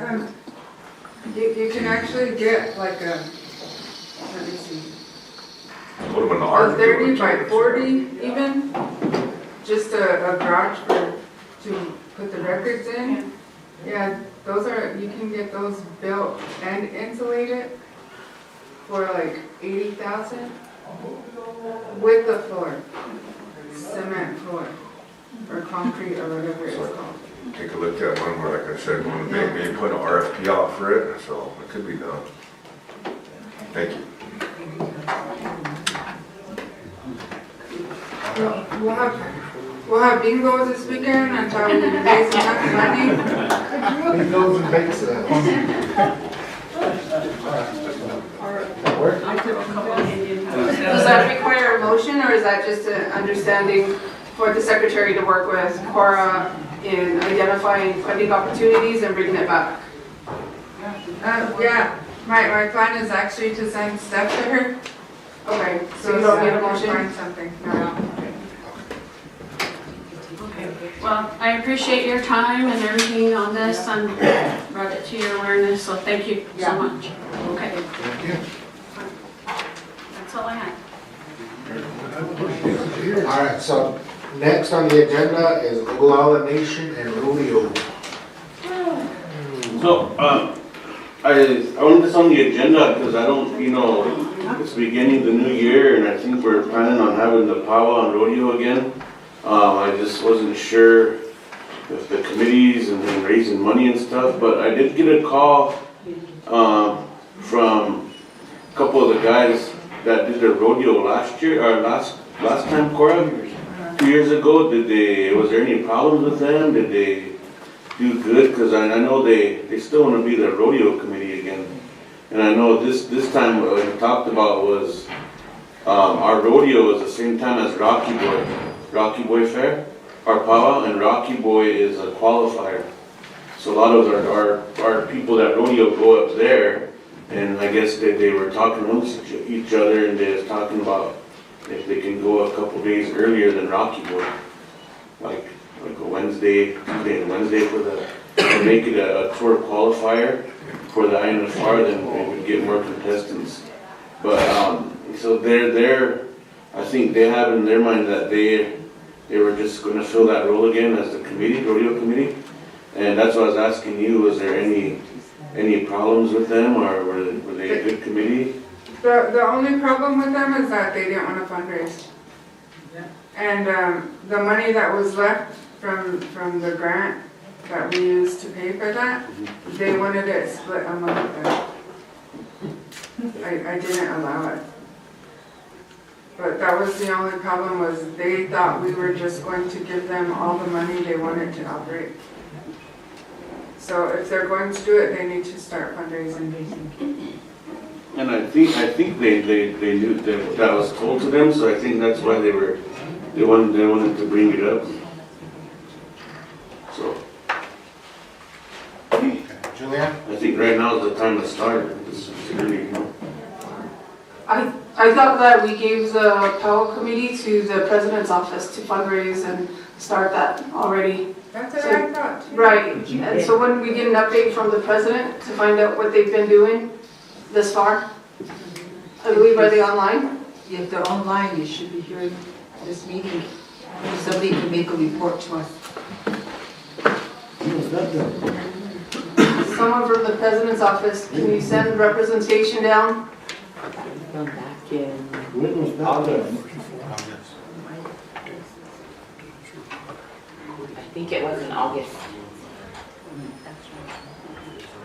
you can actually get like a, let me see, Go to Menards. a 30 by 40 even, just a garage to put the records in. Yeah, those are, you can get those built and insulated for like 80,000 with the floor, cement floor, or concrete or whatever it's called. Take a look at one where, like I said, one maybe put an RFP out for it, so it could be done. Thank you. We'll have bingo this weekend until we raise enough money. Bingo's and bakes Does that require a motion, or is that just an understanding for the secretary to work with Cora in identifying funding opportunities and bringing it back? Yeah, my plan is actually to send Steph to her. Okay, so you don't need a Steph can motion? find something. No. Okay, well, I appreciate your time and everything on this and brought it to your awareness, so thank you so much. Okay. Thank you. That's all I had. All right, so next on the agenda is Oglala Nation and Rodeo. So, I wanted this on the agenda because I don't, you know, it's the beginning of the new year and I think we're planning on having the powwow and rodeo again. I just wasn't sure if the committees and then raising money and stuff, but I did get a call from a couple of the guys that did their rodeo last year, or last time, Cora, 2 years ago. Was there any problems with them? Did they do good? Because I know they still want to be the rodeo committee again. And I know this time what we talked about was our rodeo is the same time as Rocky Boy Fair, our powwow, and Rocky Boy is a qualifier. So a lot of our people that rodeo go up there, and I guess they were talking amongst each other, and they was talking about if they can go a couple days earlier than Rocky Boy, like a Wednesday, Tuesday and Wednesday to make it a tour qualifier for the INFR, then they would get more contestants. But so they're I think they have in their mind that they were just going to fill that role again as the committee, rodeo committee, and that's what I was asking you. Was there any problems with them, or were they a good committee? The only problem with them is that they didn't want to fundraise. And the money that was left from the grant that we used to pay for that, they wanted it split among them. I didn't allow it. But that was the only problem, was they thought we were just going to give them all the money they wanted to operate. So if they're going to do it, they need to start fundraising. And I think they knew that was told to them, so I think that's why they were They wanted to bring it up. So, Julianne? I think right now is the time to start. It's early, you know. I thought that we gave the Powell committee to the president's office to fundraise and start that already. That's what I thought too. Right, and so when we get an update from the president to find out what they've been doing this far, I believe, are they online? If they're online, you should be hearing this meeting. Somebody can make a report to us. Someone from the president's office, can you send representation down? Come back in When was that done? I think it was in August.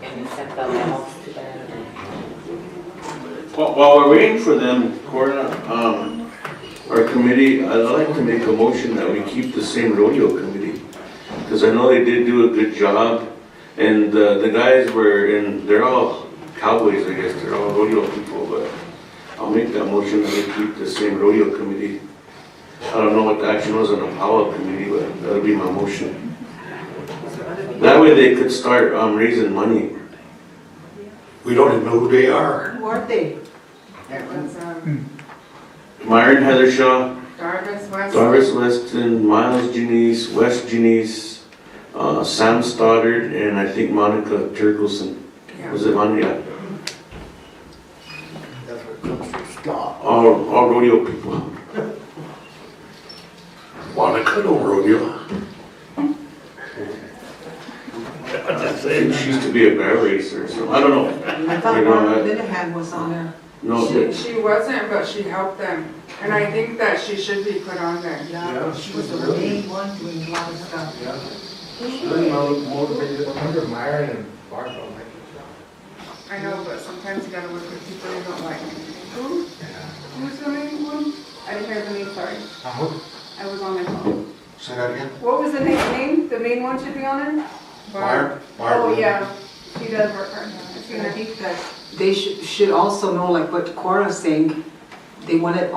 And we sent the memos to them. While we're waiting for them, Cora, our committee, I'd like to make a motion that we keep the same rodeo committee. Because I know they did do a good job, and the guys they're all cowboys, I guess, they're all rodeo people, but I'll make that motion that we keep the same rodeo committee. I don't know what the action was on the powwow committee, but that'll be my motion. That way they could start raising money. We don't even know who they are. Who are they? It was, Myron Heathershaw, Darvis West. Doris Weston, Miles Janice, Wes Janice, Sam Stoddard, and I think Monica Turkelson. Yeah. Was it Monica? That's where it comes from, Scott. All rodeo people. Monica no rodeo. I think she used to be a bear racer, so I don't know. I thought You know, Barbara I- Linehan was on there. No, She wasn't, but she helped them. And I think that she should be put on there. Yeah, she was the main one doing a lot of stuff. Really motivated under Myron and Barbara. I know, but sometimes you gotta work with people you don't like. Who? Who's the main one? I didn't hear the name, sorry. I was on my phone. Say that again? What was the name? The main one should be on there? Barb. Oh, yeah, she does work hard. And I think that they should also know, like what Cora's saying, they wanted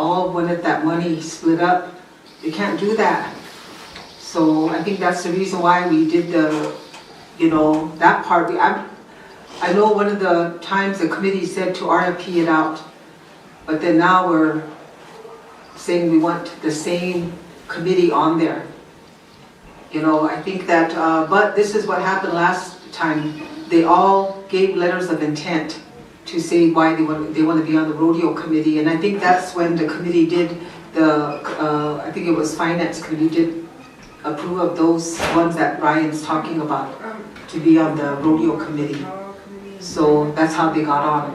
that money split up. They can't do that. So I think that's the reason why we did that part. I know one of the times the committee said to RFP it out, but then now we're saying we want the same committee on there. I think that, but this is what happened last time. They all gave letters of intent to say why they want to be on the rodeo committee, and I think that's when the committee did I think it was finance committee did approve of those ones that Ryan's talking about to be on the rodeo committee. So that's how they got on.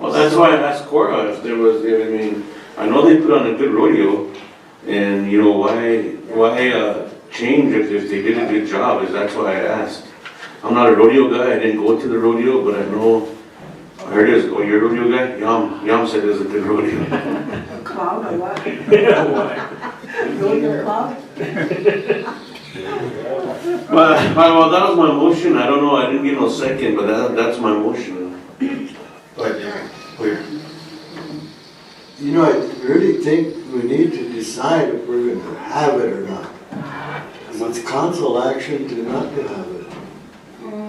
well, that's why I asked Cora if there was, I mean, I know they put on a good rodeo, and why change if they did a good job, that's why I asked. I'm not a rodeo guy, I didn't go to the rodeo, but I know, I heard it was, oh, you're a rodeo guy? Yum said it was a good rodeo. Cloud or what? Yeah. Rodeo club? Well, that was my motion, I don't know, I didn't get no second, but that's my motion. But, yeah, clear. I really think we need to decide if we're gonna have it or not. Because it's council action to not to have it.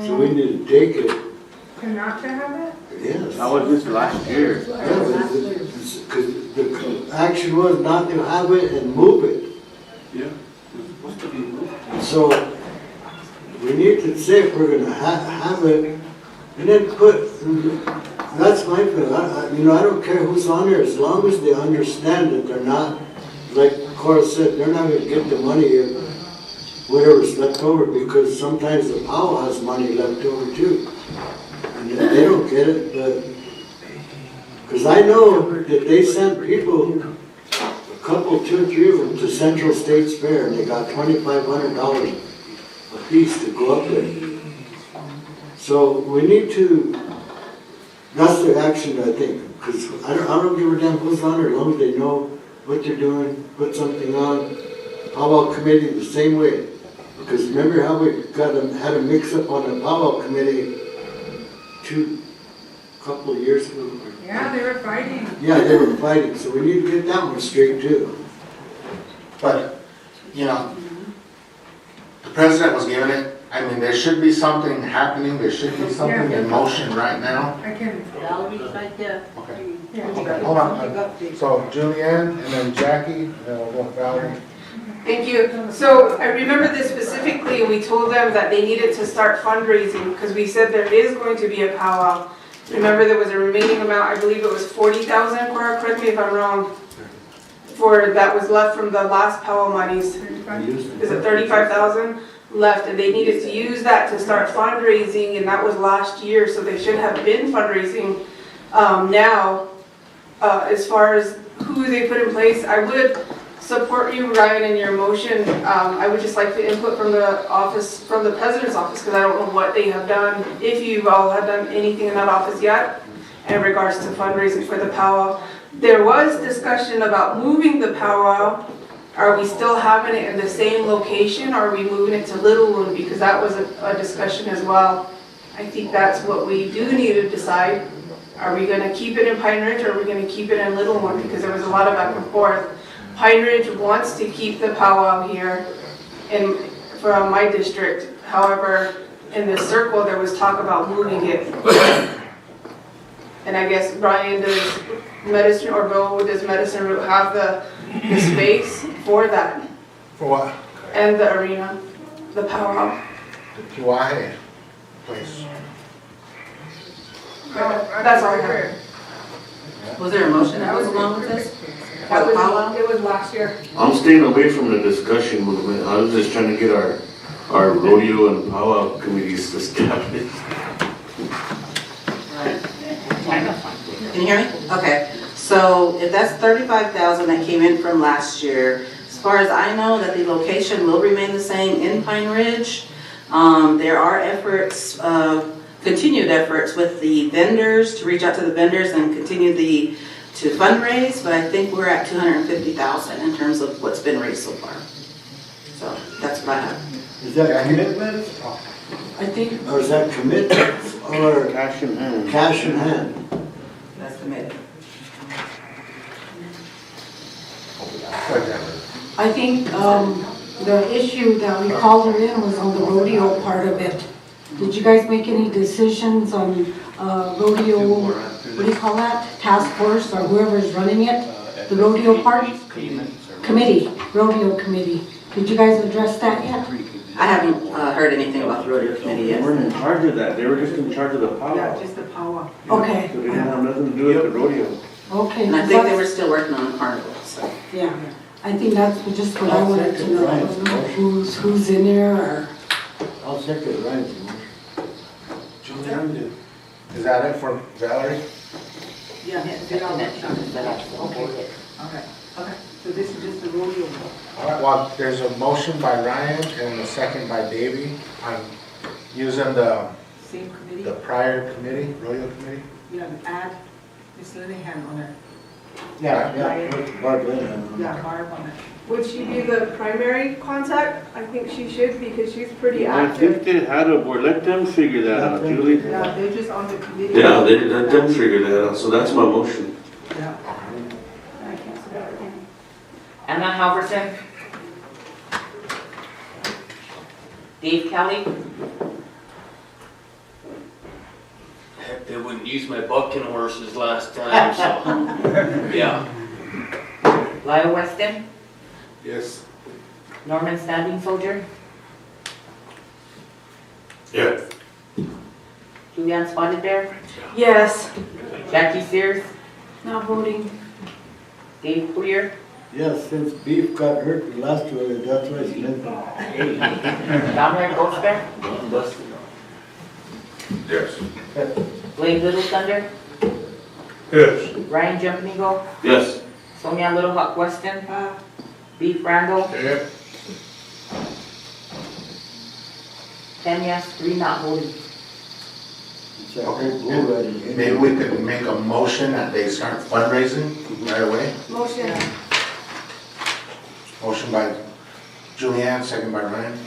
So we need to take it, To not to have it? yes. That was just last year. Because the action was not to have it and move it. Yeah. What's to be moved? So we need to say if we're gonna have it, and then that's my feeling. I don't care who's on there, as long as they understand that they're not, like Cora said, they're not gonna get the money if whatever's left over, because sometimes the powwow has money left over too. And if they don't get it, but, because I know that they sent people, a couple, 2 or 3 of them, to Central States Fair, and they got $2,500 a piece to go up there. So we need to, that's the action, I think, because I don't give a damn who's on there, as long as they know what they're doing, put something on. Powwow committee the same way, because remember how we had a mix-up on the powwow committee couple of years ago? Yeah, they were fighting. Yeah, they were fighting, so we need to get that one straight too. But, you know, the president was giving it, I mean, there should be something happening, there should be something in motion right now. I can, Valerie's right there. Okay. Yeah. Okay, hold on. So Julianne, and then Jackie, and then we'll go with Valerie. Thank you. So I remember this specifically, we told them that they needed to start fundraising because we said there is going to be a powwow. Remember there was a remaining amount, I believe it was 40,000, Cora, correct me if I'm wrong, that was left from the last powwow monies. Is it 35,000 left? And they needed to use that to start fundraising, and that was last year, so they should have been fundraising now. As far as who they put in place, I would support you, Ryan, in your motion. I would just like the input from the office, from the president's office, because I don't know what they have done, if you all have done anything in that office yet, in regards to fundraising for the powwow. There was discussion about moving the powwow. Are we still having it in the same location, or are we moving it to Littlewood? Because that was a discussion as well. I think that's what we do need to decide. Are we gonna keep it in Pine Ridge, or are we gonna keep it in Littlewood? Because there was a lot of back and forth. Pine Ridge wants to keep the powwow here from my district. However, in the circle, there was talk about moving it. And I guess Brian, does Medicine, or Bill, does Medicine Root have the space for that? For what? And the arena, the powwow? The Kiwahe place. That's all I heard. Was there a motion that was along with this? It was last year. I'm staying away from the discussion movement. I was just trying to get our rodeo and powwow committees established. Can you hear me? Okay, so if that's 35,000 that came in from last year, as far as I know, that the location will remain the same in Pine Ridge. There are efforts, continued efforts with the vendors to reach out to the vendors and continue to fundraise, but I think we're at 250,000 in terms of what's been raised so far. So that's what I have. Is that commitment, I think, or is that commitment, or Cash in hand. cash in hand? That's committed. I think the issue that we called her in was on the rodeo part of it. Did you guys make any decisions on rodeo, what do you call that? Task force or whoever is running it? The rodeo part? Committee, rodeo committee. Did you guys address that yet? I haven't heard anything about the rodeo committee They yet. weren't in charge of that. They were just in charge of the Yeah, powwow. just the powwow. Okay. So they didn't have nothing to do with the rodeo. Okay. And I think they were still working on the carnival, so. Yeah, I think that's just what I wanted to know, who's in there or. I'll second Ryan's motion. Julianne, is that it for Valerie? Yeah, okay, okay, so this is just the rodeo. All right, well, there's a motion by Ryan and a second by Davey on using the Same committee? prior committee, rodeo committee. Yeah, add Miss Linehan on it. Yeah, Barb Linehan. Yeah, Barb on it. Would she be the primary contact? I think she should, because she's pretty I think active. they had a board. Let them figure that out, Julie. Yeah, they're just on the committee. Yeah, let them figure that out. So that's my motion. Yeah. Anna Halverson. Dave Kelly. Heck, they wouldn't use my bucking horses last time, so, yeah. Lyle Weston. Yes. Norman Standing Soldier. Yeah. Julianne Spotted Bear. Yes. Jackie Sears. Not voting. Dave Poirier. Yes, since Beef got hurt the last one, that's why he's limping. Dominic Goldsberg. Yes. Blake Little Thunder. Yes. Ryan Jumping Eagle. Yes. Sonia Little Hawk Weston. Beef Randall. Yeah. 10 yes, 3 not voting. It's a whole blue riding. Maybe we could make a motion that they start fundraising right away. Motion. Motion by Julianne, second by Ryan.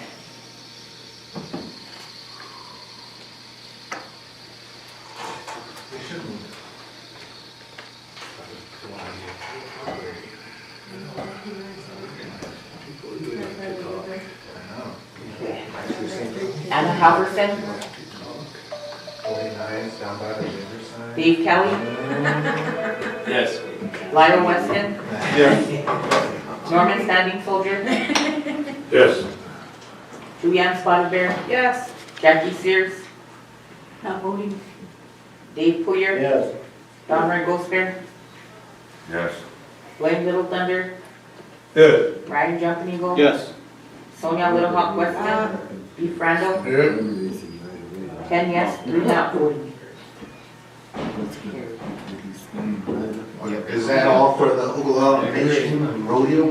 Halverson, 29 down by the riverside. Dave Kelly, Yes. Lyle Weston, Yes. Norman Standing Soldier, Yes. Julianne Spotted Bear, Yes. Jackie Sears, Not voting. Dave Poyer, Yes. Don Ray Ghost Bear, Yes. Blaine Little Thunder, Yes. Ryan Jumping Eagle, Yes. Sonia Little Hawk Weston, Beef Randall, 10 yes, 3 not voting. Is that all for the Oglala Nation rodeo?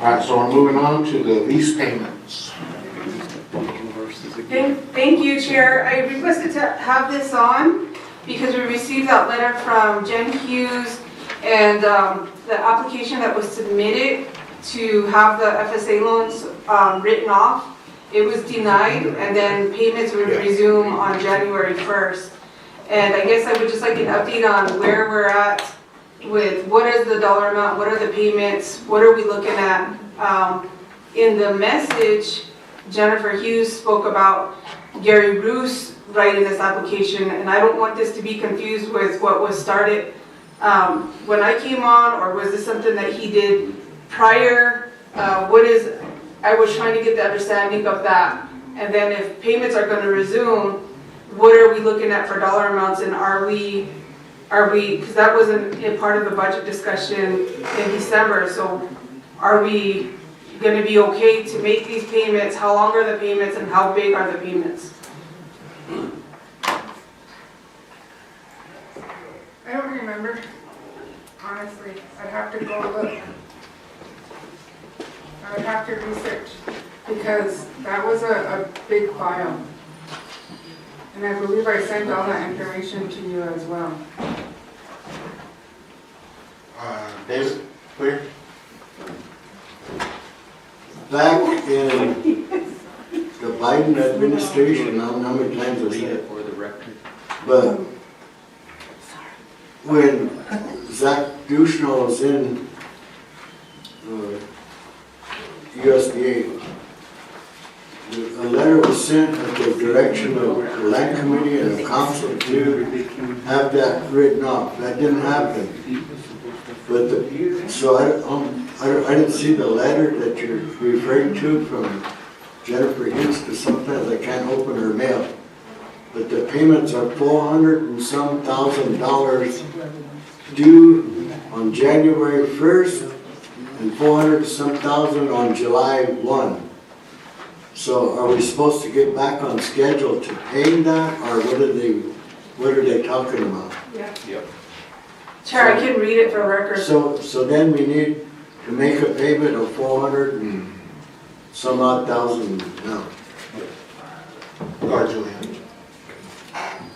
All right, so we're moving on to the lease payments. Thank you, Chair. I requested to have this on because we received that letter from Jen Hughes and the application that was submitted to have the FSA loans written off. It was denied and then payments would resume on January 1st. And I guess I would just like an update on where we're at with what is the dollar amount, what are the payments, what are we looking at? In the message, Jennifer Hughes spoke about Gary Roos writing this application, and I don't want this to be confused with what was started when I came on, or was this something that he did prior? I was trying to get the understanding of that. And then if payments are going to resume, what are we looking at for dollar amounts, and are we, because that wasn't a part of the budget discussion in December, so are we going to be okay to make these payments? How long are the payments and how big are the payments? I don't remember, honestly. I'd have to go look. I would have to research, because that was a big file. And I believe I sent all that information to you as well. David, clear? Back in the Biden administration, I don't know how many times I said it, but when Zach Dushno was in USDA, a letter was sent at the direction of the land committee and the council to have that written off. That didn't happen. But so I didn't see the letter that you're referring to from Jennifer Hughes, because sometimes I can't open her mail. But the payments are $400 and some $1,000 due on January 1st and $400 and some $1,000 on July 1. So are we supposed to get back on schedule to paying that, or what are they talking about? Yeah. Chair, I can read it for record. So then we need to make a payment of $400 and some odd thousand now. Go ahead, Julianne.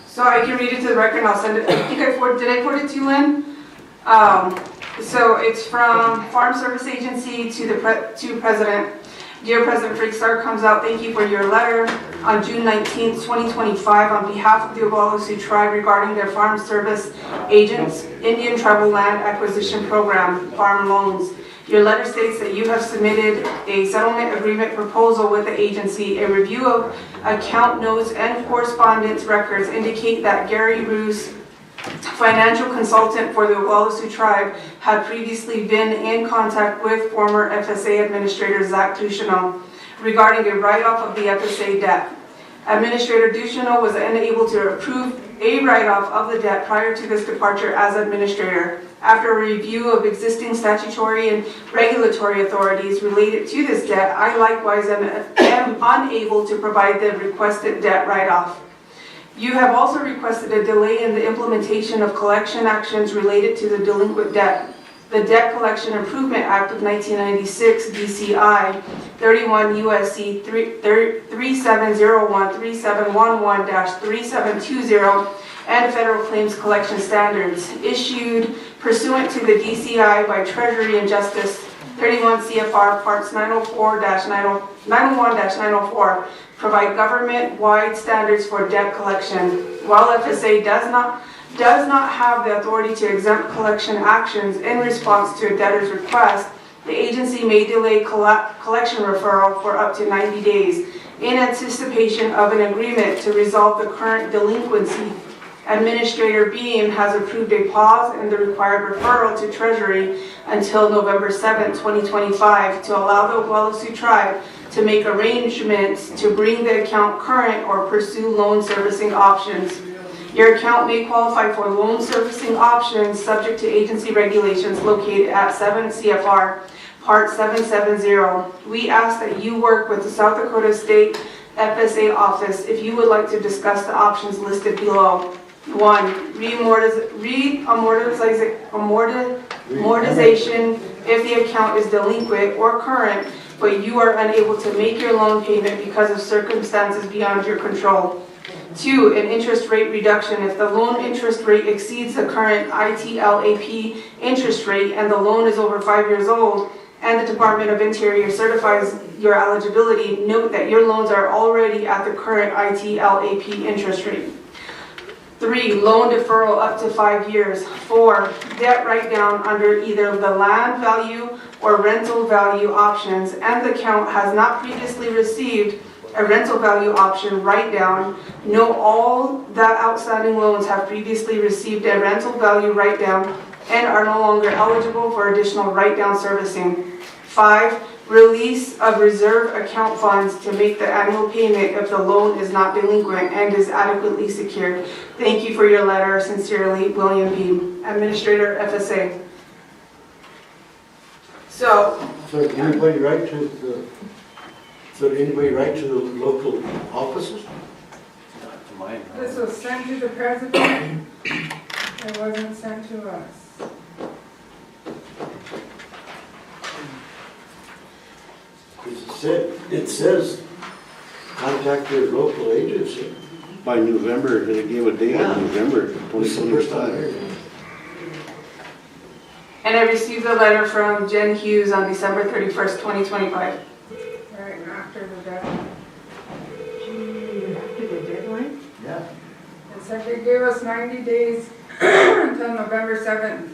So I can read it to the record and I'll send it. I think did I forward it to you, Lynn? So it's from Farm Service Agency to President. Dear President Freakstar, comes out, thank you for your letter on June 19th, 2025 on behalf of the Oglala Sioux tribe regarding their Farm Service Agents Indian Tribal Land Acquisition Program, Farm Loans. Your letter states that you have submitted a settlement agreement proposal with the agency. A review of account notes and correspondence records indicate that Gary Roos, financial consultant for the Oglala Sioux tribe, had previously been in contact with former FSA Administrator Zach Ducheneau regarding a write-off of the FSA debt. Administrator Ducheneau was unable to approve a write-off of the debt prior to this departure as administrator. After a review of existing statutory and regulatory authorities related to this debt, I likewise am unable to provide the requested debt write-off. You have also requested a delay in the implementation of collection actions related to the delinquent debt. The Debt Collection Improvement Act of 1996, DCI, 31 U.S.C. 3701-3711-3720, and Federal Claims Collection Standards, issued pursuant to the DCI by Treasury and Justice, 31 CFR Parts 901-904, provide government-wide standards for debt collection. While FSA does not have the authority to exempt collection actions in response to a debtor's request, The agency may delay collection referral for up to 90 days in anticipation of an agreement to resolve the current delinquency. Administrator Beam has approved a pause in the required referral to Treasury until November 7, 2025 to allow the Oglala Sioux tribe to make arrangements to bring the account current or pursue loan servicing options. Your account may qualify for loan servicing options subject to agency regulations located at 7 CFR Part 770. We ask that you work with the South Dakota State FSA office if you would like to discuss the options listed below. 1. Amortization if the account is delinquent or current, but you are unable to make your loan payment because of circumstances beyond your control. 2. An interest rate reduction if the loan interest rate exceeds the current ITLAP interest rate and the loan is over 5 years old, and the Department of Interior certifies your eligibility. Note that your loans are already at the current ITLAP interest rate. 3. Loan deferral up to 5 years. 4. Debt write-down under either the land value or rental value options, and the account has not previously received a rental value option write-down. Note all that outstanding loans have previously received a rental value write-down and are no longer eligible for additional write-down servicing. 5. Release of reserve account funds to make the annual payment if the loan is not delinquent and is adequately secured. Thank you for your letter. Sincerely, William Beam, Administrator, FSA. So did anybody write to the local offices? This was sent to the president. It wasn't sent to us. It says contact your local agency. By November, they gave a date in November This is the first time I 2025. heard it. And I received a letter from Jen Hughes on December 31st, 2025. Right after the deadline. After the deadline? Yeah. It said they gave us 90 days until November 7th.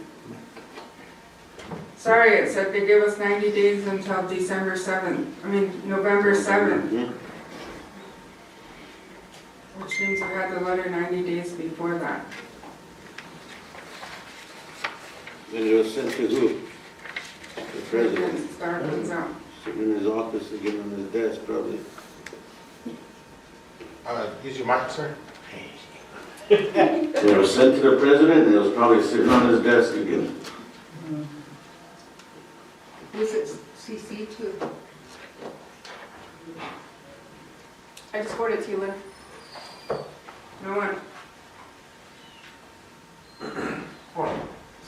Sorry, it said they gave us 90 days until December 7th. I mean, November 7th. Mhm. Which means we had the letter 90 days before that. And it was sent to who? The president. Starkins out. Sitting in his office again on his desk, probably. Use your mic, sir. It was sent to the president, and it was probably sitting on his desk again. Who's it CC to? I just forwarded it to you, Lynn. No one.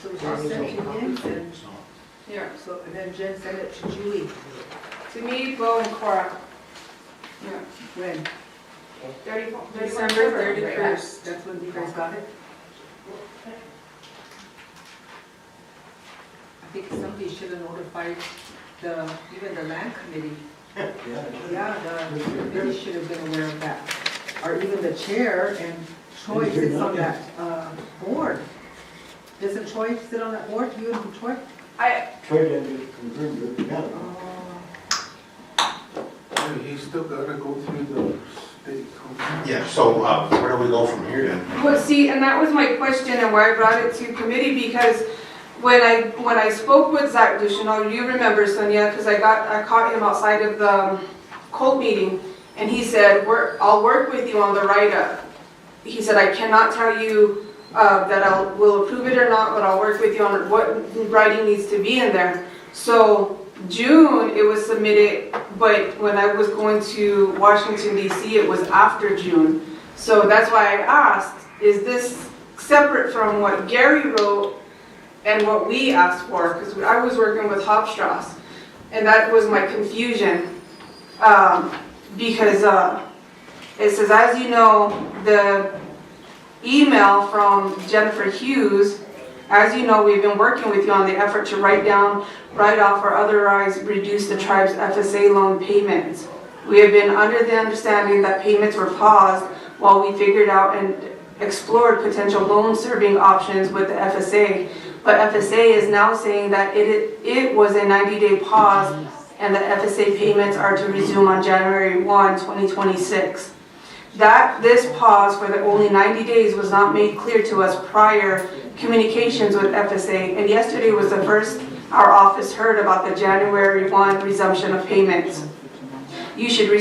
So Jen sent to him, and Yeah. so and then Jen sent it to Julie. To me, Bo, and Cora. Yeah. When? December 31st. That's when you guys got it? I think somebody should have notified even the land committee. Yeah, the committee should have been aware of that. Or even the chair, and Troy sits on that board. Doesn't Troy sit on that board, you and Troy? Troy didn't confirm it, yeah. He's still gotta go through the state council. Yeah, so where do we go from here then? Well, see, and that was my question and why I brought it to committee, because when I spoke with Zach Ducheneau, you remember, Sonia, because I caught him outside of the COLT meeting, and he said, I'll work with you on the write-up. He said, I cannot tell you that I will approve it or not, but I'll work with you on what writing needs to be in there. So June, it was submitted, but when I was going to Washington DC, it was after June. So that's why I asked, is this separate from what Gary wrote and what we asked for? Because I was working with Hofstrass, and that was my confusion. Because it says, as you know, the email from Jennifer Hughes, as you know, we've been working with you on the effort to write down, write off, or otherwise reduce the tribe's FSA loan payments. We have been under the understanding that payments were paused while we figured out and explored potential loan serving options with the FSA. But FSA is now saying that it was a 90-day pause and the FSA payments are to resume on January 1, 2026. This pause for the only 90 days was not made clear to us prior communications with FSA, and yesterday was the first our office heard about the January 1 resumption of payments. You should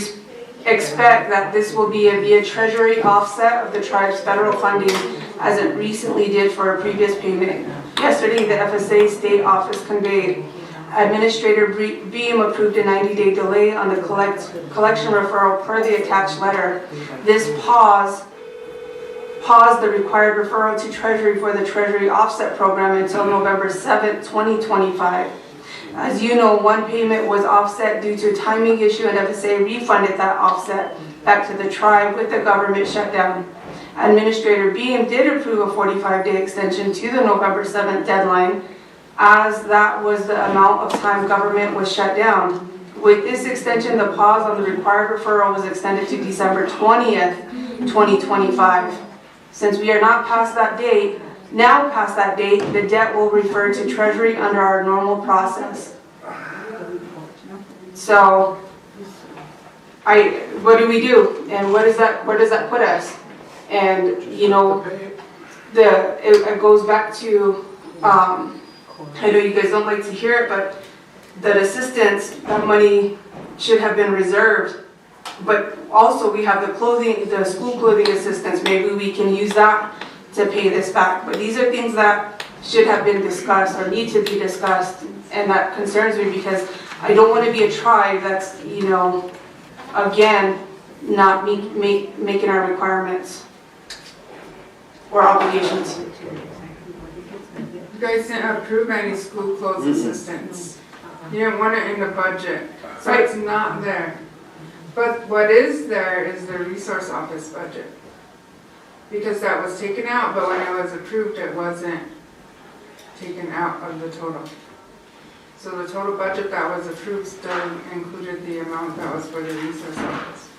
expect that this will be via Treasury offset of the tribe's federal funding as it recently did for a previous payment. Yesterday, the FSA state office conveyed Administrator Beam approved a 90-day delay on the collection referral per the attached letter. This paused the required referral to Treasury for the Treasury offset program until November 7, 2025. As you know, one payment was offset due to a timing issue and FSA refunded that offset back to the tribe with the government shutdown. Administrator Beam did approve a 45-day extension to the November 7th deadline, as that was the amount of time government was shut down. With this extension, the pause on the required referral was extended to December 20th, 2025. Since we are not past that date, the debt will refer to Treasury under our normal process. So, what do we do? And where does that put us? And, you know, it goes back to, I know you guys don't like to hear it, but that assistance, that money should have been reserved. But also we have the school clothing assistance. Maybe we can use that to pay this back. But these are things that should have been discussed or need to be discussed, and that concerns me because I don't want to be a tribe that's, you know, again, not making our requirements or obligations. You guys didn't approve any school clothes assistance. You didn't want it in the budget, so it's not there. But what is there is the resource office budget. Because that was taken out, but when it was approved, it wasn't taken out of the total. So the total budget that was approved still included the amount that was for the resource office.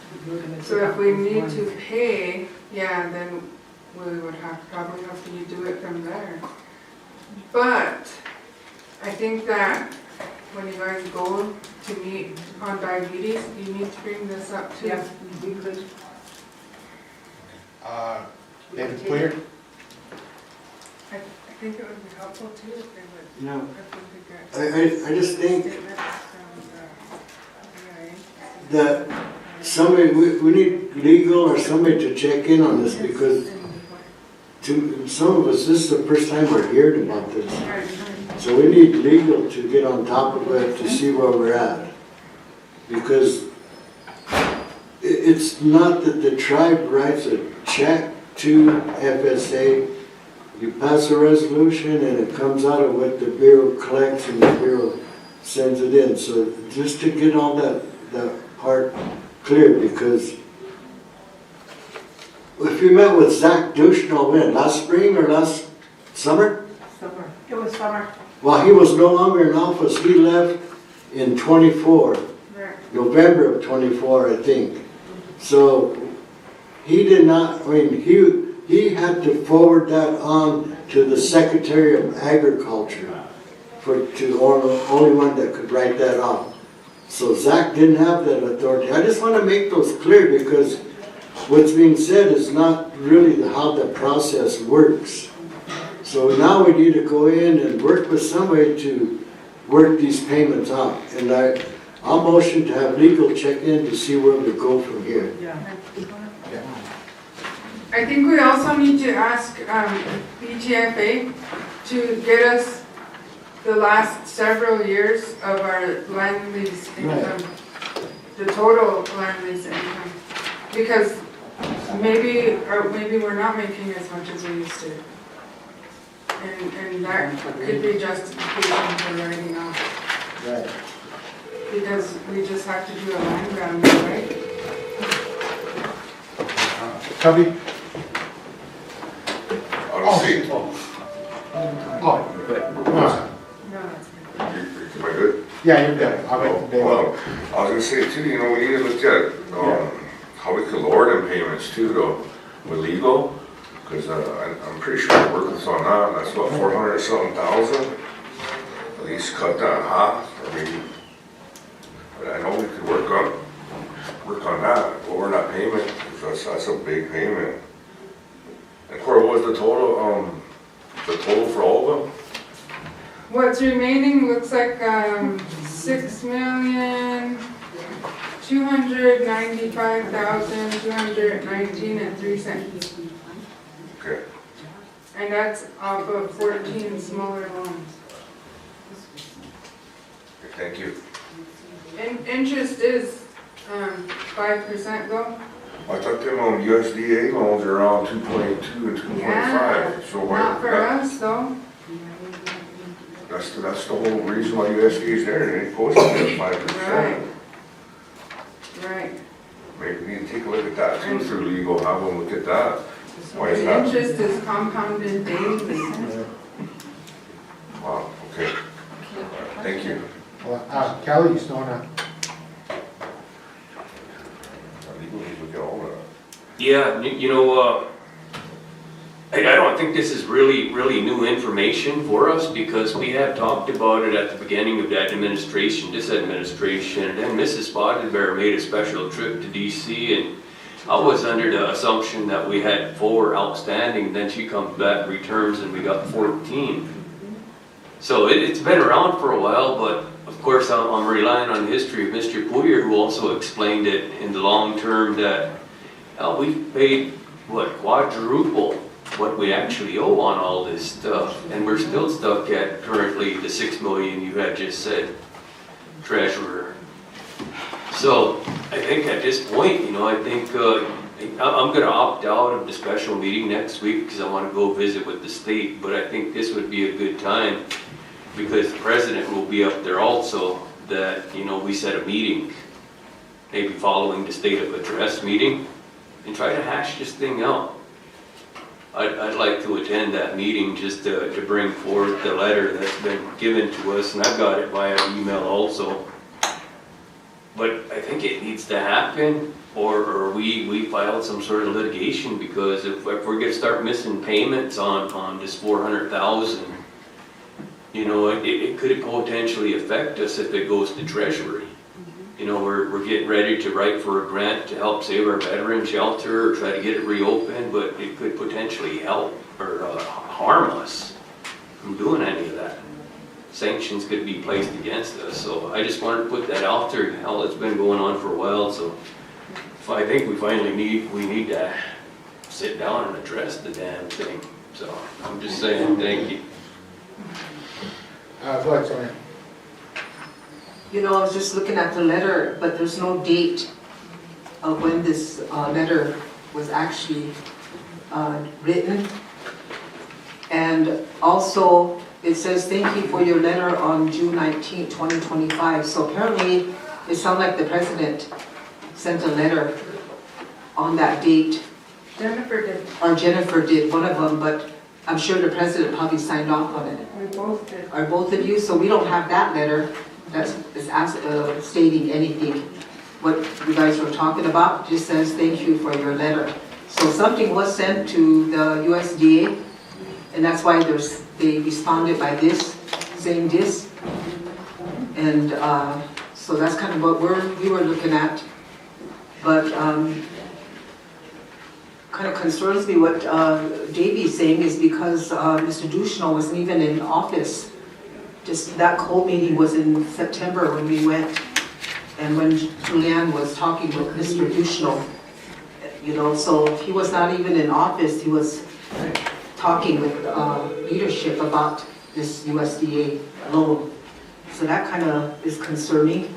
So if we need to pay, yeah, then we would probably have to do it from there. But I think that when you guys go to meet on diabetes, you need to bring this up too. Yeah, we could. David Clear? I think it would be helpful too if they would. Yeah. If we could get I just think statements from the that somebody, we need legal or somebody to check in on this, because to some of us, this is the first time we're hearing about this. So we need legal to get on top of it to see where we're at. Because it's not that the tribe writes a check to FSA, you pass a resolution and it comes out of what the Bureau collects and the Bureau sends it in. So just to get all that part clear, because if you met with Zach Dushnell when, last spring or last summer? Summer. It was summer. Well, he was no longer in office. He left in 24, November of 24, I think. So he did not, I mean, he had to forward that on to the Secretary of Agriculture to only one that could write that off. So Zach didn't have that authority. I just want to make those clear, because what's being said is not really how the process works. So now we need to go in and work with somebody to work these payments out. And I'll motion to have legal check in to see where we go from here. I think we also need to ask BTFA to get us the last several years of our land lease income, the total land lease income. Because maybe we're not making as much as we used to. And that could be justification for writing off. Right. Because we just have to do a line round, right? Cubby? Honestly, Oh, am I good? yeah, you're good. I'll wait till David. Well, I was gonna say too, you know, we need to look at, how we can lower them payments too, though, with legal. Cause, I'm pretty sure we're working on that, and that's about 400 something thousand. At least cut that in half, or maybe, but I know we could work on that, lower that payment, 'cause that's a big payment. And Cora, what was the total for all of them? What's remaining looks like, 6,295,219.03. Okay. And that's off of 14 smaller loans. Okay, thank you. And interest is, 5% though. I thought them USDA loans are around 2.2 and 2.5, Yeah, so why? not for us though. That's the whole reason why USDA is there, they ain't posting at 5%. Right. Maybe we need to take a look at that too, through legal, have them look at that. Why is The that? interest is compounded daily. Wow, okay. Thank you. Kelly, you still wanna? Legal needs to look at all that. Yeah, you know, I don't think this is really new information for us because we have talked about it at the beginning of that administration, this administration, and then Mrs. Spotted Bear made a special trip to DC, and I was under the assumption that we had 4 outstanding, then she comes back, returns, and we got 14. So it's been around for a while, but of course I'm relying on the history of Mr. Poirier, who also explained it in the long term that we've paid, quadruple what we actually owe on all this stuff, and we're still stuck at currently the 6 million you had just said, treasurer. So I think at this point, I think I'm gonna opt out of the special meeting next week because I want to go visit with the state, but I think this would be a good time because the president will be up there also, that, we set a meeting, maybe following the state of address meeting, and try to hash this thing out. I'd like to attend that meeting just to bring forth the letter that's been given to us, and I've got it via email also. But I think it needs to happen, or we file some sort of litigation, because if we're gonna start missing payments on this 400,000, it could potentially affect us if it goes to Treasury. We're getting ready to write for a grant to help save our veteran shelter or try to get it reopened, but it could potentially help or harm us from doing any of that. Sanctions could be placed against us, so I just wanted to put that out there. Hell, it's been going on for a while, so I think we finally need to sit down and address the damn thing. So I'm just saying, thank you. Go ahead, Sonia. I was just looking at the letter, but there's no date of when this letter was actually written. And also, it says, thank you for your letter on June 19, 2025. So apparently, it sounded like the president sent a letter on that date. Jennifer did. Or Jennifer did, one of them, but I'm sure the president probably signed off on it. We both did. Are both of you? So we don't have that letter that's stating anything. What you guys were talking about just says, thank you for your letter. So something was sent to the USDA, and that's why they responded by this, saying this. And so that's kind of what we were looking at. But kind of concerns me what Davey's saying is because Mr. Duchesneau wasn't even in office. Just that whole meeting was in September when we went, and when Julianne was talking with Mr. Duchesneau, so he was not even in office. He was talking with leadership about this USDA loan. So that kind of is concerning.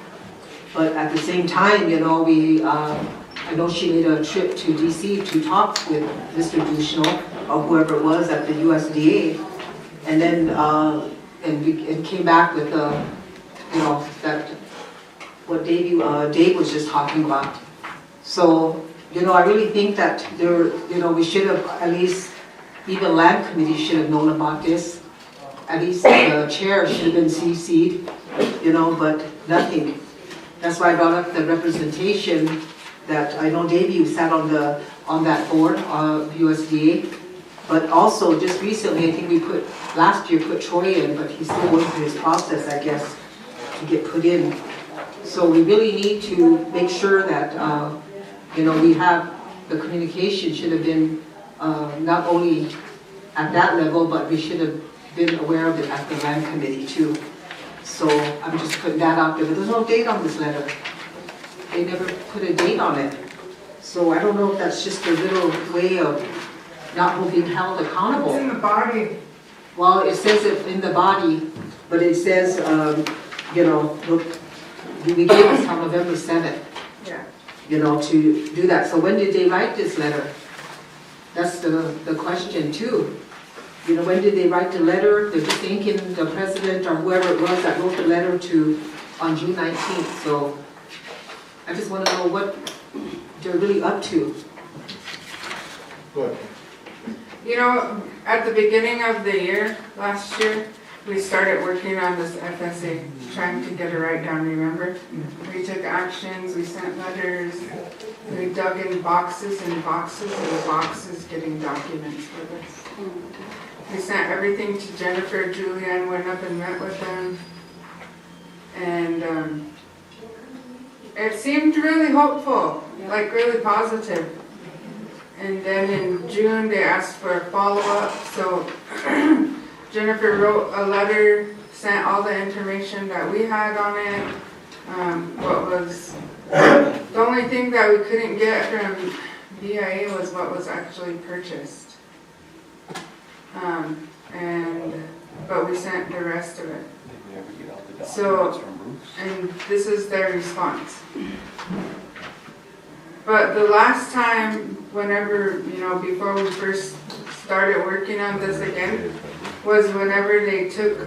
But at the same time, I know she made a trip to DC to talk with Mr. Duchesneau or whoever it was at the USDA, and then and came back with that what Dave was just talking about. So I really think that we should have at least, even land committee should have known about this. At least the chair should have been CC'd, but nothing. That's why I brought up the representation that I know Dave, you sat on that board of USDA, But also, just recently, I think last year put Troy in, but he's still going through his process, I guess, to get put in. So we really need to make sure that, we have, the communication should have been not only at that level, but we should have been aware of it at the land committee too. So I'm just putting that out there, but there's no date on this letter. They never put a date on it. So I don't know if that's just a little way of not being held accountable. It's in the body. Well, it says it in the body, but it says, we gave us till November 7th. Yeah. To do that. So when did they write this letter? That's the question too. When did they write the letter? They're just thanking the president or whoever it was that wrote the letter on June 19th. So I just want to know what they're really up to. Good. At the beginning of the year, last year, we started working on this FSA, trying to get it right down, remember? We took actions, we sent letters, we dug in boxes and boxes and boxes getting documents for this. We sent everything to Jennifer. Julianne went up and met with them. And it seemed really hopeful, like really positive. And then in June, they asked for a follow-up, so Jennifer wrote a letter, sent all the information that we had on it. The only thing that we couldn't get from BIA was what was actually purchased. But we sent the rest of it. So, and this is their response. But the last time, whenever, before we first started working on this again, was whenever they took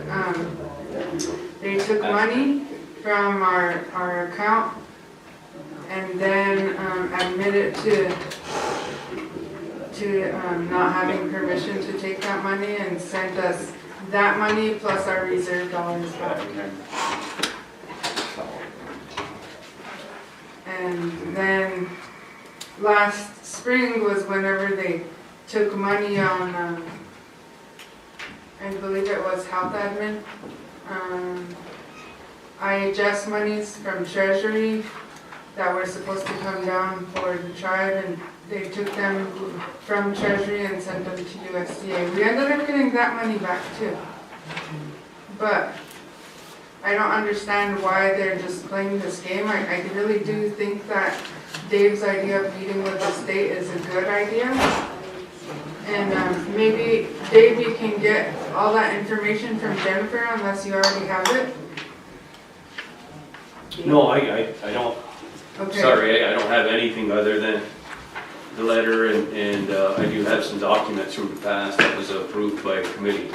money from our account and then admitted to not having permission to take that money and sent us that money plus our reserve dollars back. And then last spring was whenever they took money on, I believe it was health admin, IHS monies from Treasury that were supposed to come down for the tribe, and they took them from Treasury and sent them to USDA. We ended up getting that money back too. But I don't understand why they're just playing this game. I really do think that Dave's idea of meeting with the state is a good idea. And maybe, Dave, you can get all that information from Jennifer unless you already have it. No, I don't. Okay. Sorry, I don't have anything other than the letter, and I do have some documents from the past that was approved by a committee.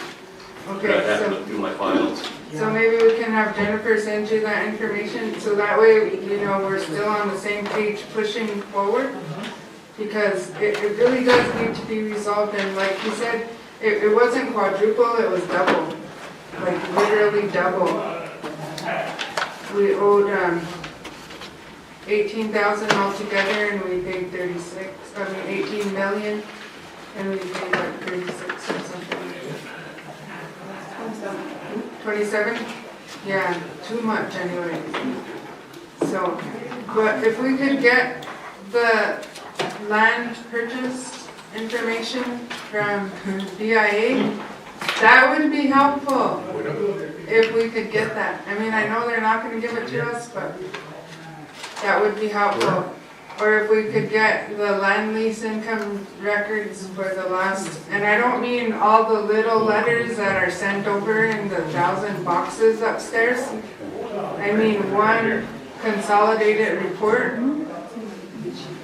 Okay, But I have to look through my files. So maybe we can have Jennifer send you that information, so that way, we're still on the same page pushing forward. Because it really does need to be resolved, and like you said, it wasn't quadruple, it was double. Like literally double. We owed 18,000 altogether, and we paid 18 million, and we paid like 36 or something. 27? Yeah, too much anyway. So, but if we could get the land purchase information from BIA, that would be helpful if we could get that. I mean, I know they're not going to give it to us, but that would be helpful. Or if we could get the land lease income records for the last, and I don't mean all the little letters that are sent over in the 1,000 boxes upstairs. I mean one consolidated report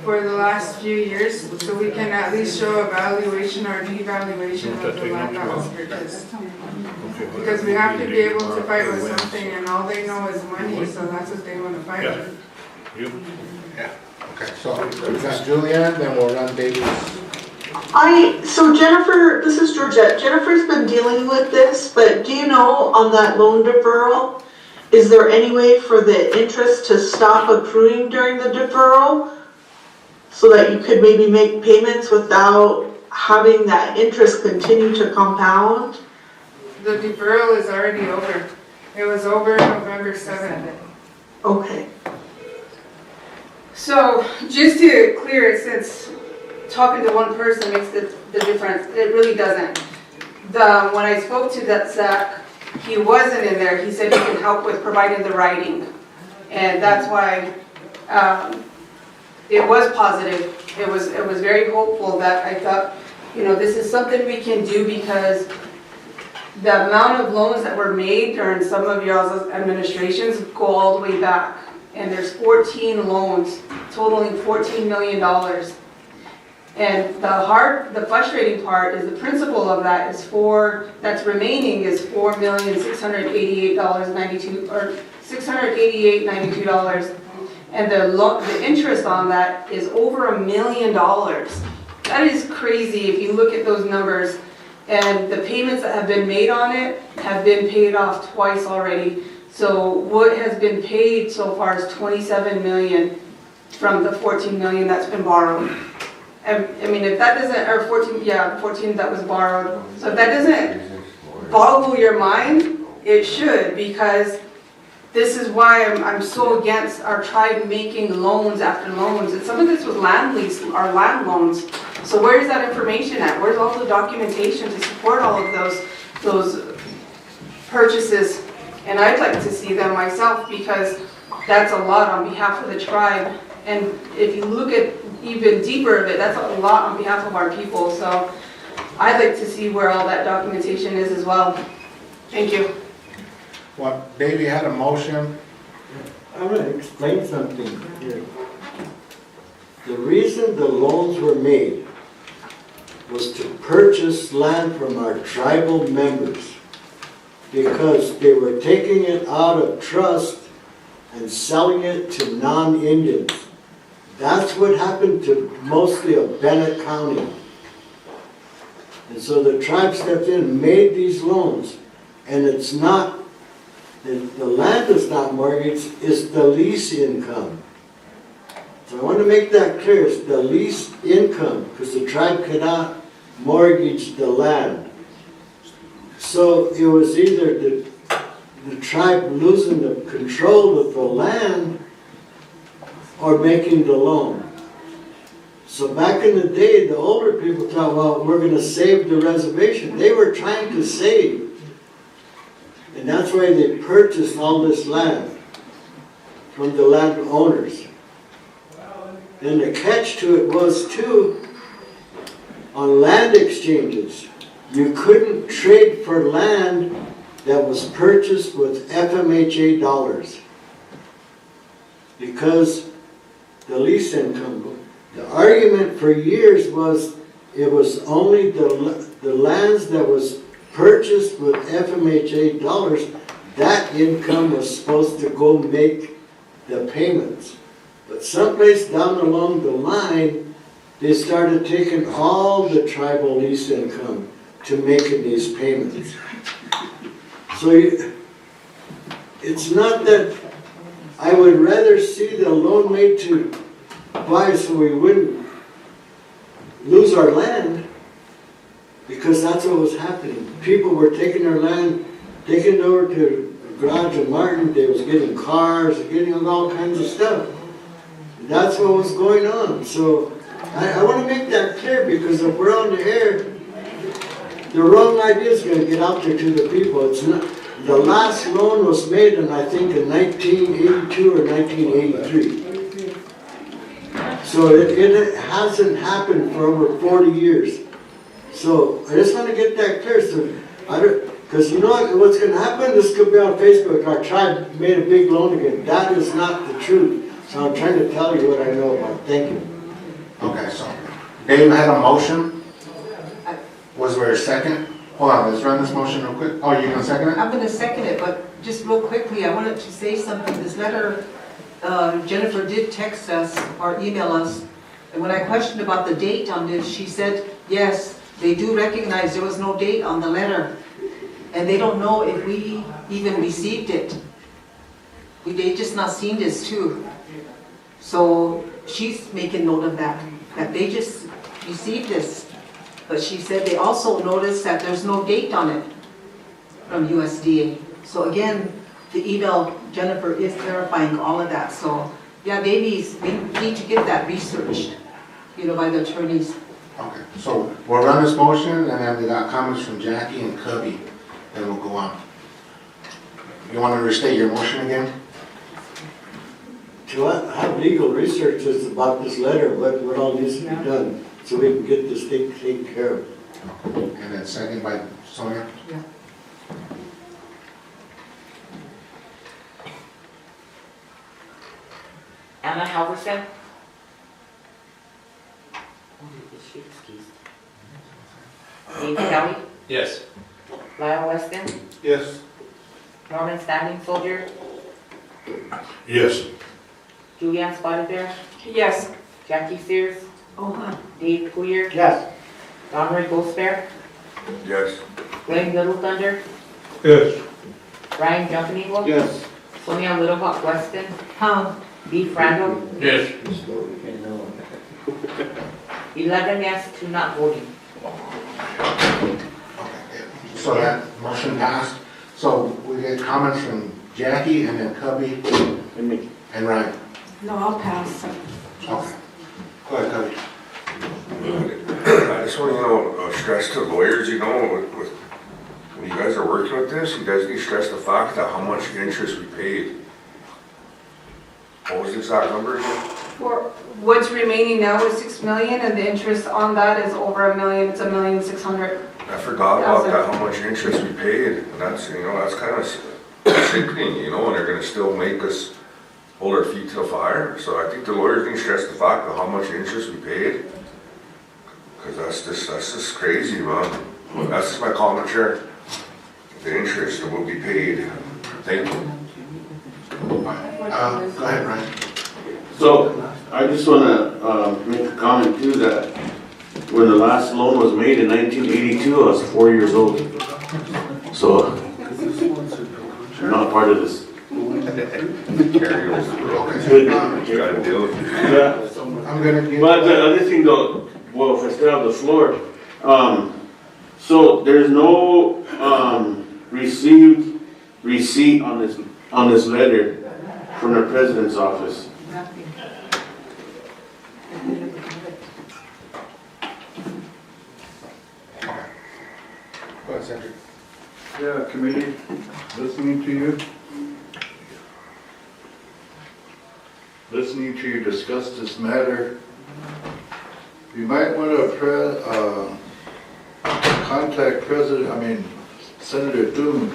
for the last few years, so we can at least show a valuation or devaluation of the land that was purchased. Because we have to be able to fight with something, and all they know is money, so that's what they want to fight with. Yeah, okay, so we got Julianne, then we'll run David's. So Jennifer, this is Georgette. Jennifer's been dealing with this, but do you know on that loan deferral, is there any way for the interest to stop accruing during the deferral? So that you could maybe make payments without having that interest continue to compound? The deferral is already over. It was over November 7th. Okay. So just to clear it, since talking to one person makes the difference, it really doesn't. When I spoke to that Zach, he wasn't in there. He said he can help with providing the writing. And that's why it was positive. It was very hopeful that I thought, this is something we can do, because the amount of loans that were made during some of y'all's administrations go all the way back. And there's 14 loans totaling $14 million. And the frustrating part is the principal of that that's remaining is $4,688.92, or $688.92. And the interest on that is over $1 million. That is crazy if you look at those numbers. And the payments that have been made on it have been paid off twice already. So what has been paid so far is $27 million from the $14 million that's been borrowed. I mean, if that doesn't, or 14 that was borrowed. So if that doesn't boggle your mind, it should, because this is why I'm so against our tribe making loans after loans. And some of this was land lease, or land loans. So where's that information at? Where's all the documentation to support all of those purchases? And I'd like to see them myself, because that's a lot on behalf of the tribe. And if you look at even deeper of it, that's a lot on behalf of our people. So I'd like to see where all that documentation is as well. Thank you. Well, Davey had a motion. I'm going to explain something here. The reason the loans were made was to purchase land from our tribal members, because they were taking it out of trust and selling it to non-Indians. That's what happened to mostly of Bennett County. And so the tribe stepped in and made these loans, and it's not, the land is not mortgaged, it's the lease income. So I want to make that clear, it's the lease income, because the tribe cannot mortgage the land. So it was either the tribe losing the control of the land or making the loan. So back in the day, the older people thought, well, we're going to save the reservation. They were trying to save. And that's why they purchased all this land from the landowners. And the catch to it was, too, on land exchanges, you couldn't trade for land that was purchased with FMHA dollars, because the lease income. The argument for years was it was only the lands that was purchased with FMHA dollars, that income was supposed to go make the payments. But someplace down along the line, they started taking all the tribal lease income to making these payments. So it's not that I would rather see the loan made to buy so we wouldn't lose our land, because that's what was happening. People were taking their land, taking it over to Garage and Martin, they was getting cars, getting all kinds of stuff. That's what was going on. So I want to make that clear, because if we're on the air, the wrong idea is going to get out there to the people. It's not. The last loan was made in, I think, in 1982 or 1983. So it hasn't happened for over 40 years. So I just want to get that clear. So because you know what's going to happen? This could be on Facebook. Our tribe made a big loan again. That is not the truth. So I'm trying to tell you what I know about. Thank you. Okay, so Dave had a motion. Was there a second? Hold on, let's run this motion real quick. Oh, you're going to second it? I'm going to second it, but just real quickly, I wanted to say something. This letter, Jennifer did text us or email us, and when I questioned about the date on this, she said, yes, they do recognize there was no date on the letter, and they don't know if we even received it. They just not seen this too. So she's making note of that they just received this. But she said they also noticed that there's no date on it from USDA. So again, the email, Jennifer is clarifying all of that. So yeah, maybe we need to get that researched, by the attorneys. Okay, so we'll run this motion, and then we got comments from Jackie and Cubby, then we'll go on. You want to restate your motion again? To have legal researches about this letter, what all needs to be done, so we can get this thing taken care of. And then second by Sonia? Yeah. Anna Halverson. Dave Kelly. Yes. Lyle Weston. Yes. Norman Standing Soldier. Yes. Julianne Spotted Bear. Yes. Jackie Sears. Dave Coulier. Yes. Donroy Ghost Bear. Yes. Glenn Little Thunder. Yes. Ryan Jumping Eagle. Yes. Sonia Little Hawk Weston. Beef Randall. Yes. 11 yes, 2 not voting. So that motion passed. So we get comments from Jackie and then Cubby And me. and Ryan. No, I'll pass. Okay. Go ahead, Cubby. I just want to, stress to lawyers, with, when you guys are working with this, you guys need to stress the fact that how much interest we paid. What was the exact number again? For what's remaining now is 6 million, and the interest on that is over $1 million. It's $1,600,000. I forgot about that, how much interest we paid, and that's, that's kind of sickening, and they're gonna still make us hold our feet to the fire. So I think the lawyers need to stress the fact of how much interest we paid, because that's just crazy, man. That's just my comment, Chair. The interest that will be paid. Thank you. Go ahead, Ryan. So, I just wanna, make a comment too, that when the last loan was made in 1982, I was 4 years old. So, I'm not part of this. Carry over, bro. You gotta deal with it. Yeah. I'm gonna give. But the other thing though, well, if I still have the floor, so there's no, received receipt on this letter from the president's office. Go ahead, Cedric. Yeah, committee, listening to you. Listening to you discuss this matter. You might want to contact Senator Thune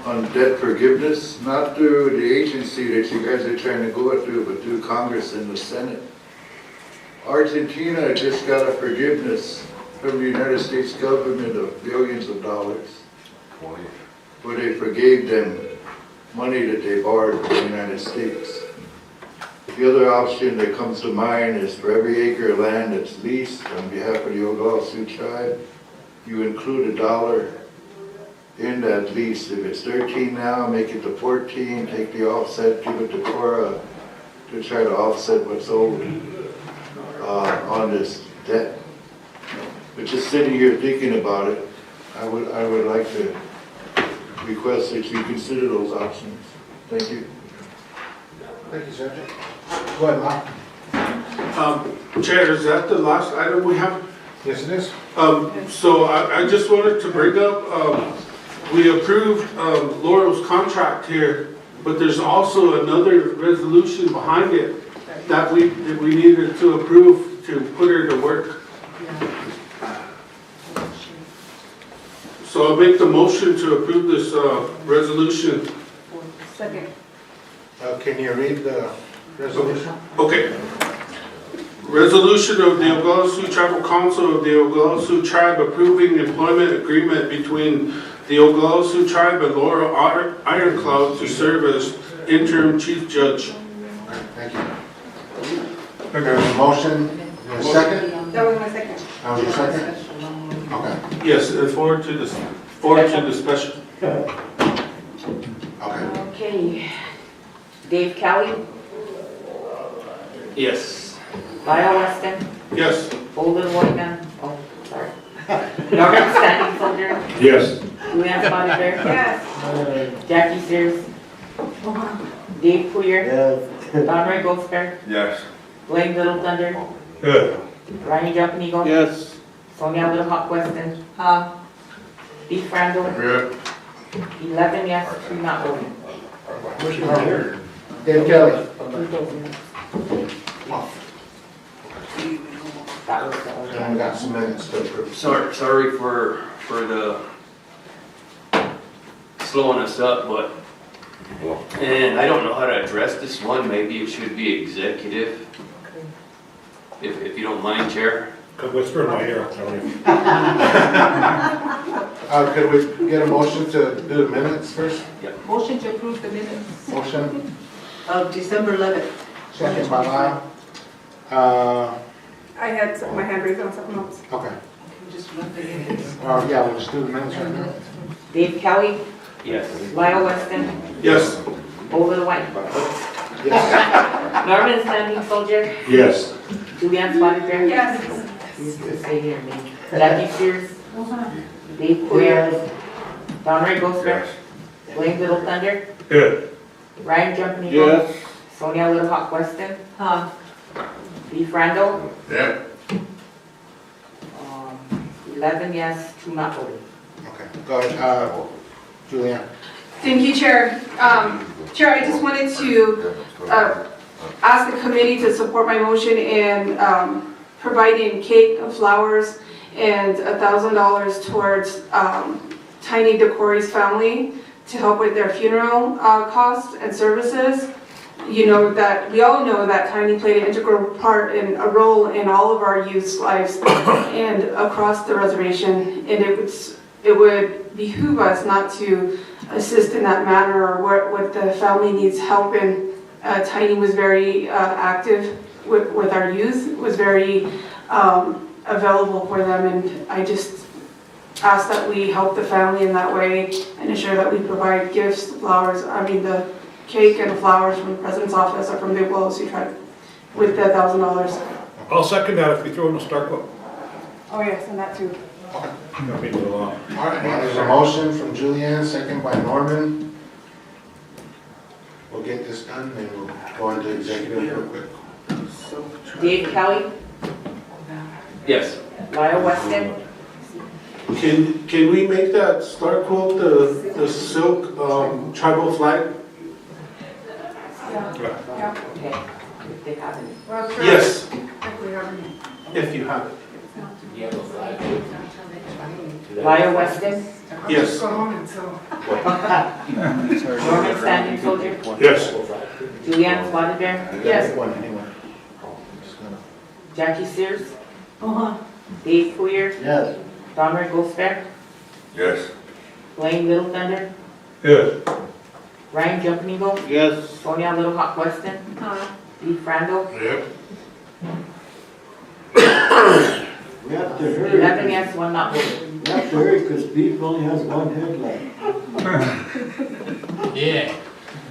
on debt forgiveness, not through the agency that you guys are trying to go through, but through Congress and the Senate. Argentina just got a forgiveness from the United States government of billions of dollars, where they forgave them money that they borrowed from the United States. The other option that comes to mind is for every acre of land that's leased on behalf of the Oglala Sioux tribe, you include $1 in that lease. If it's 13 now, make it to 14, take the offset, give it to Cora to try to offset what's owed on this debt. But just sitting here thinking about it, I would like to request that you consider those options. Thank you. Thank you, Cedric. Go ahead, Mark. Chair, is that the last item we have? Yes, it is. So I just wanted to bring up, we approved Laurel's contract here, but there's also another resolution behind it that we needed to approve to put her to work. So I'll make the motion to approve this resolution. Second. Can you read the resolution? Okay. Resolution of the Oglala Sioux Tribal Council of the Oglala Sioux Tribe approving employment agreement between the Oglala Sioux Tribe and Laurel Ironclad to serve as interim chief judge. Thank you. There's a motion. A second? That was my second. That was your second? Okay. Yes, forward to the special. Okay. Okay. Dave Kelly. Yes. Lyle Weston. Yes. Holden Whiteman. Oh, Norman Standing Soldier, Yes. Julianne Spotted Bear, Yes. Jackie Sears, Dave Poyer, Yeah. Don Ray Goldsberg, Yes. Blaine Little Thunder, Good. Ryan Jumping Eagle, Yes. Sonia Little Hawk Weston, Beef Randall, Yeah. 11 yes, 2 not voting. Motion carried. Dave Kelly. That was And we got some minutes to approve. Sorry for the slowing us up, but, and I don't know how to address this one, maybe it should be executive. If you don't mind, Chair. Could whisper in my ear. Could we get a motion to do the minutes first? Motion to approve the minutes. Motion, Of December 11th. second by Lyle. I had my hand raised on something else. Okay. Just run the minutes. Yeah, we'll just do the minutes right now. Dave Kelly, Yes. Lyle Weston, Yes. Over the White, Yes. Norman Standing Soldier, Yes. Julianne Spotted Bear. Yes. Who's to say here, me? Jackie Sears, Dave Poyer, Don Ray Goldsberg, Blaine Little Thunder, Good. Ryan Jumping Eagle, Yes. Sonia Little Hawk Weston, Beef Randall, Yeah. 11 yes, 2 not voting. Okay, go ahead, Julianne. Thank you, Chair. Chair, I just wanted to ask the committee to support my motion in providing cake and flowers and $1,000 towards Tiny DeCory's family to help with their funeral costs and services. You know that, we all know that Tiny played an integral part in a role in all of our youth's lives and across the reservation, and it would behoove us not to assist in that manner or what the family needs help in. Tiny was very active with our youth, was very available for them, and I just ask that we help the family in that way and ensure that we provide gifts, flowers, the cake and flowers from the President's office or from the Oglala Sioux tribe with the $1,000. I'll second that if we throw in a star quote. Oh yes, and that too. Got me a little long. All right, there's a motion from Julianne, second by Norman. We'll get this done, and we'll go into executive real quick. Dave Kelly, Yes. Lyle Weston, Can we make that star quote the silk tribal flag? Yeah. okay, if they have any. Well, sure. Yes, If we have any. if you have it. Lyle Weston, Yes. Go home until. Norman Standing Soldier, Yes. Julianne Spotted Bear, Yes. Jackie Sears, Dave Poyer, Yes. Don Ray Goldsberg, Yes. Blaine Little Thunder, Yes. Ryan Jumping Eagle, Yes. Sonia Little Hawk Weston, Beef Randall, Yep. We have to 11 hurry. yes, 1 not voting. We have to hurry because Beef only has one headlight. Yeah.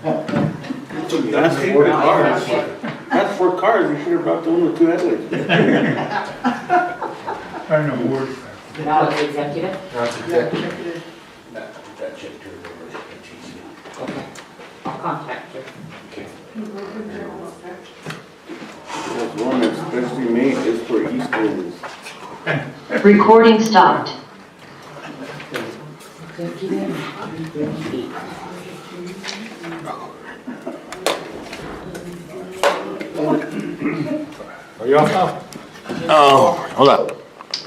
That's for cars. That's for cars, you should have brought the one with 2 headlights. I know, word. Now it's executive. That's executive. Okay, I'll contact you. There's one that's specially made just for East Coast. Recording stopped. Are you off now? Oh, hold up.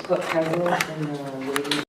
Put Kairos in the waiting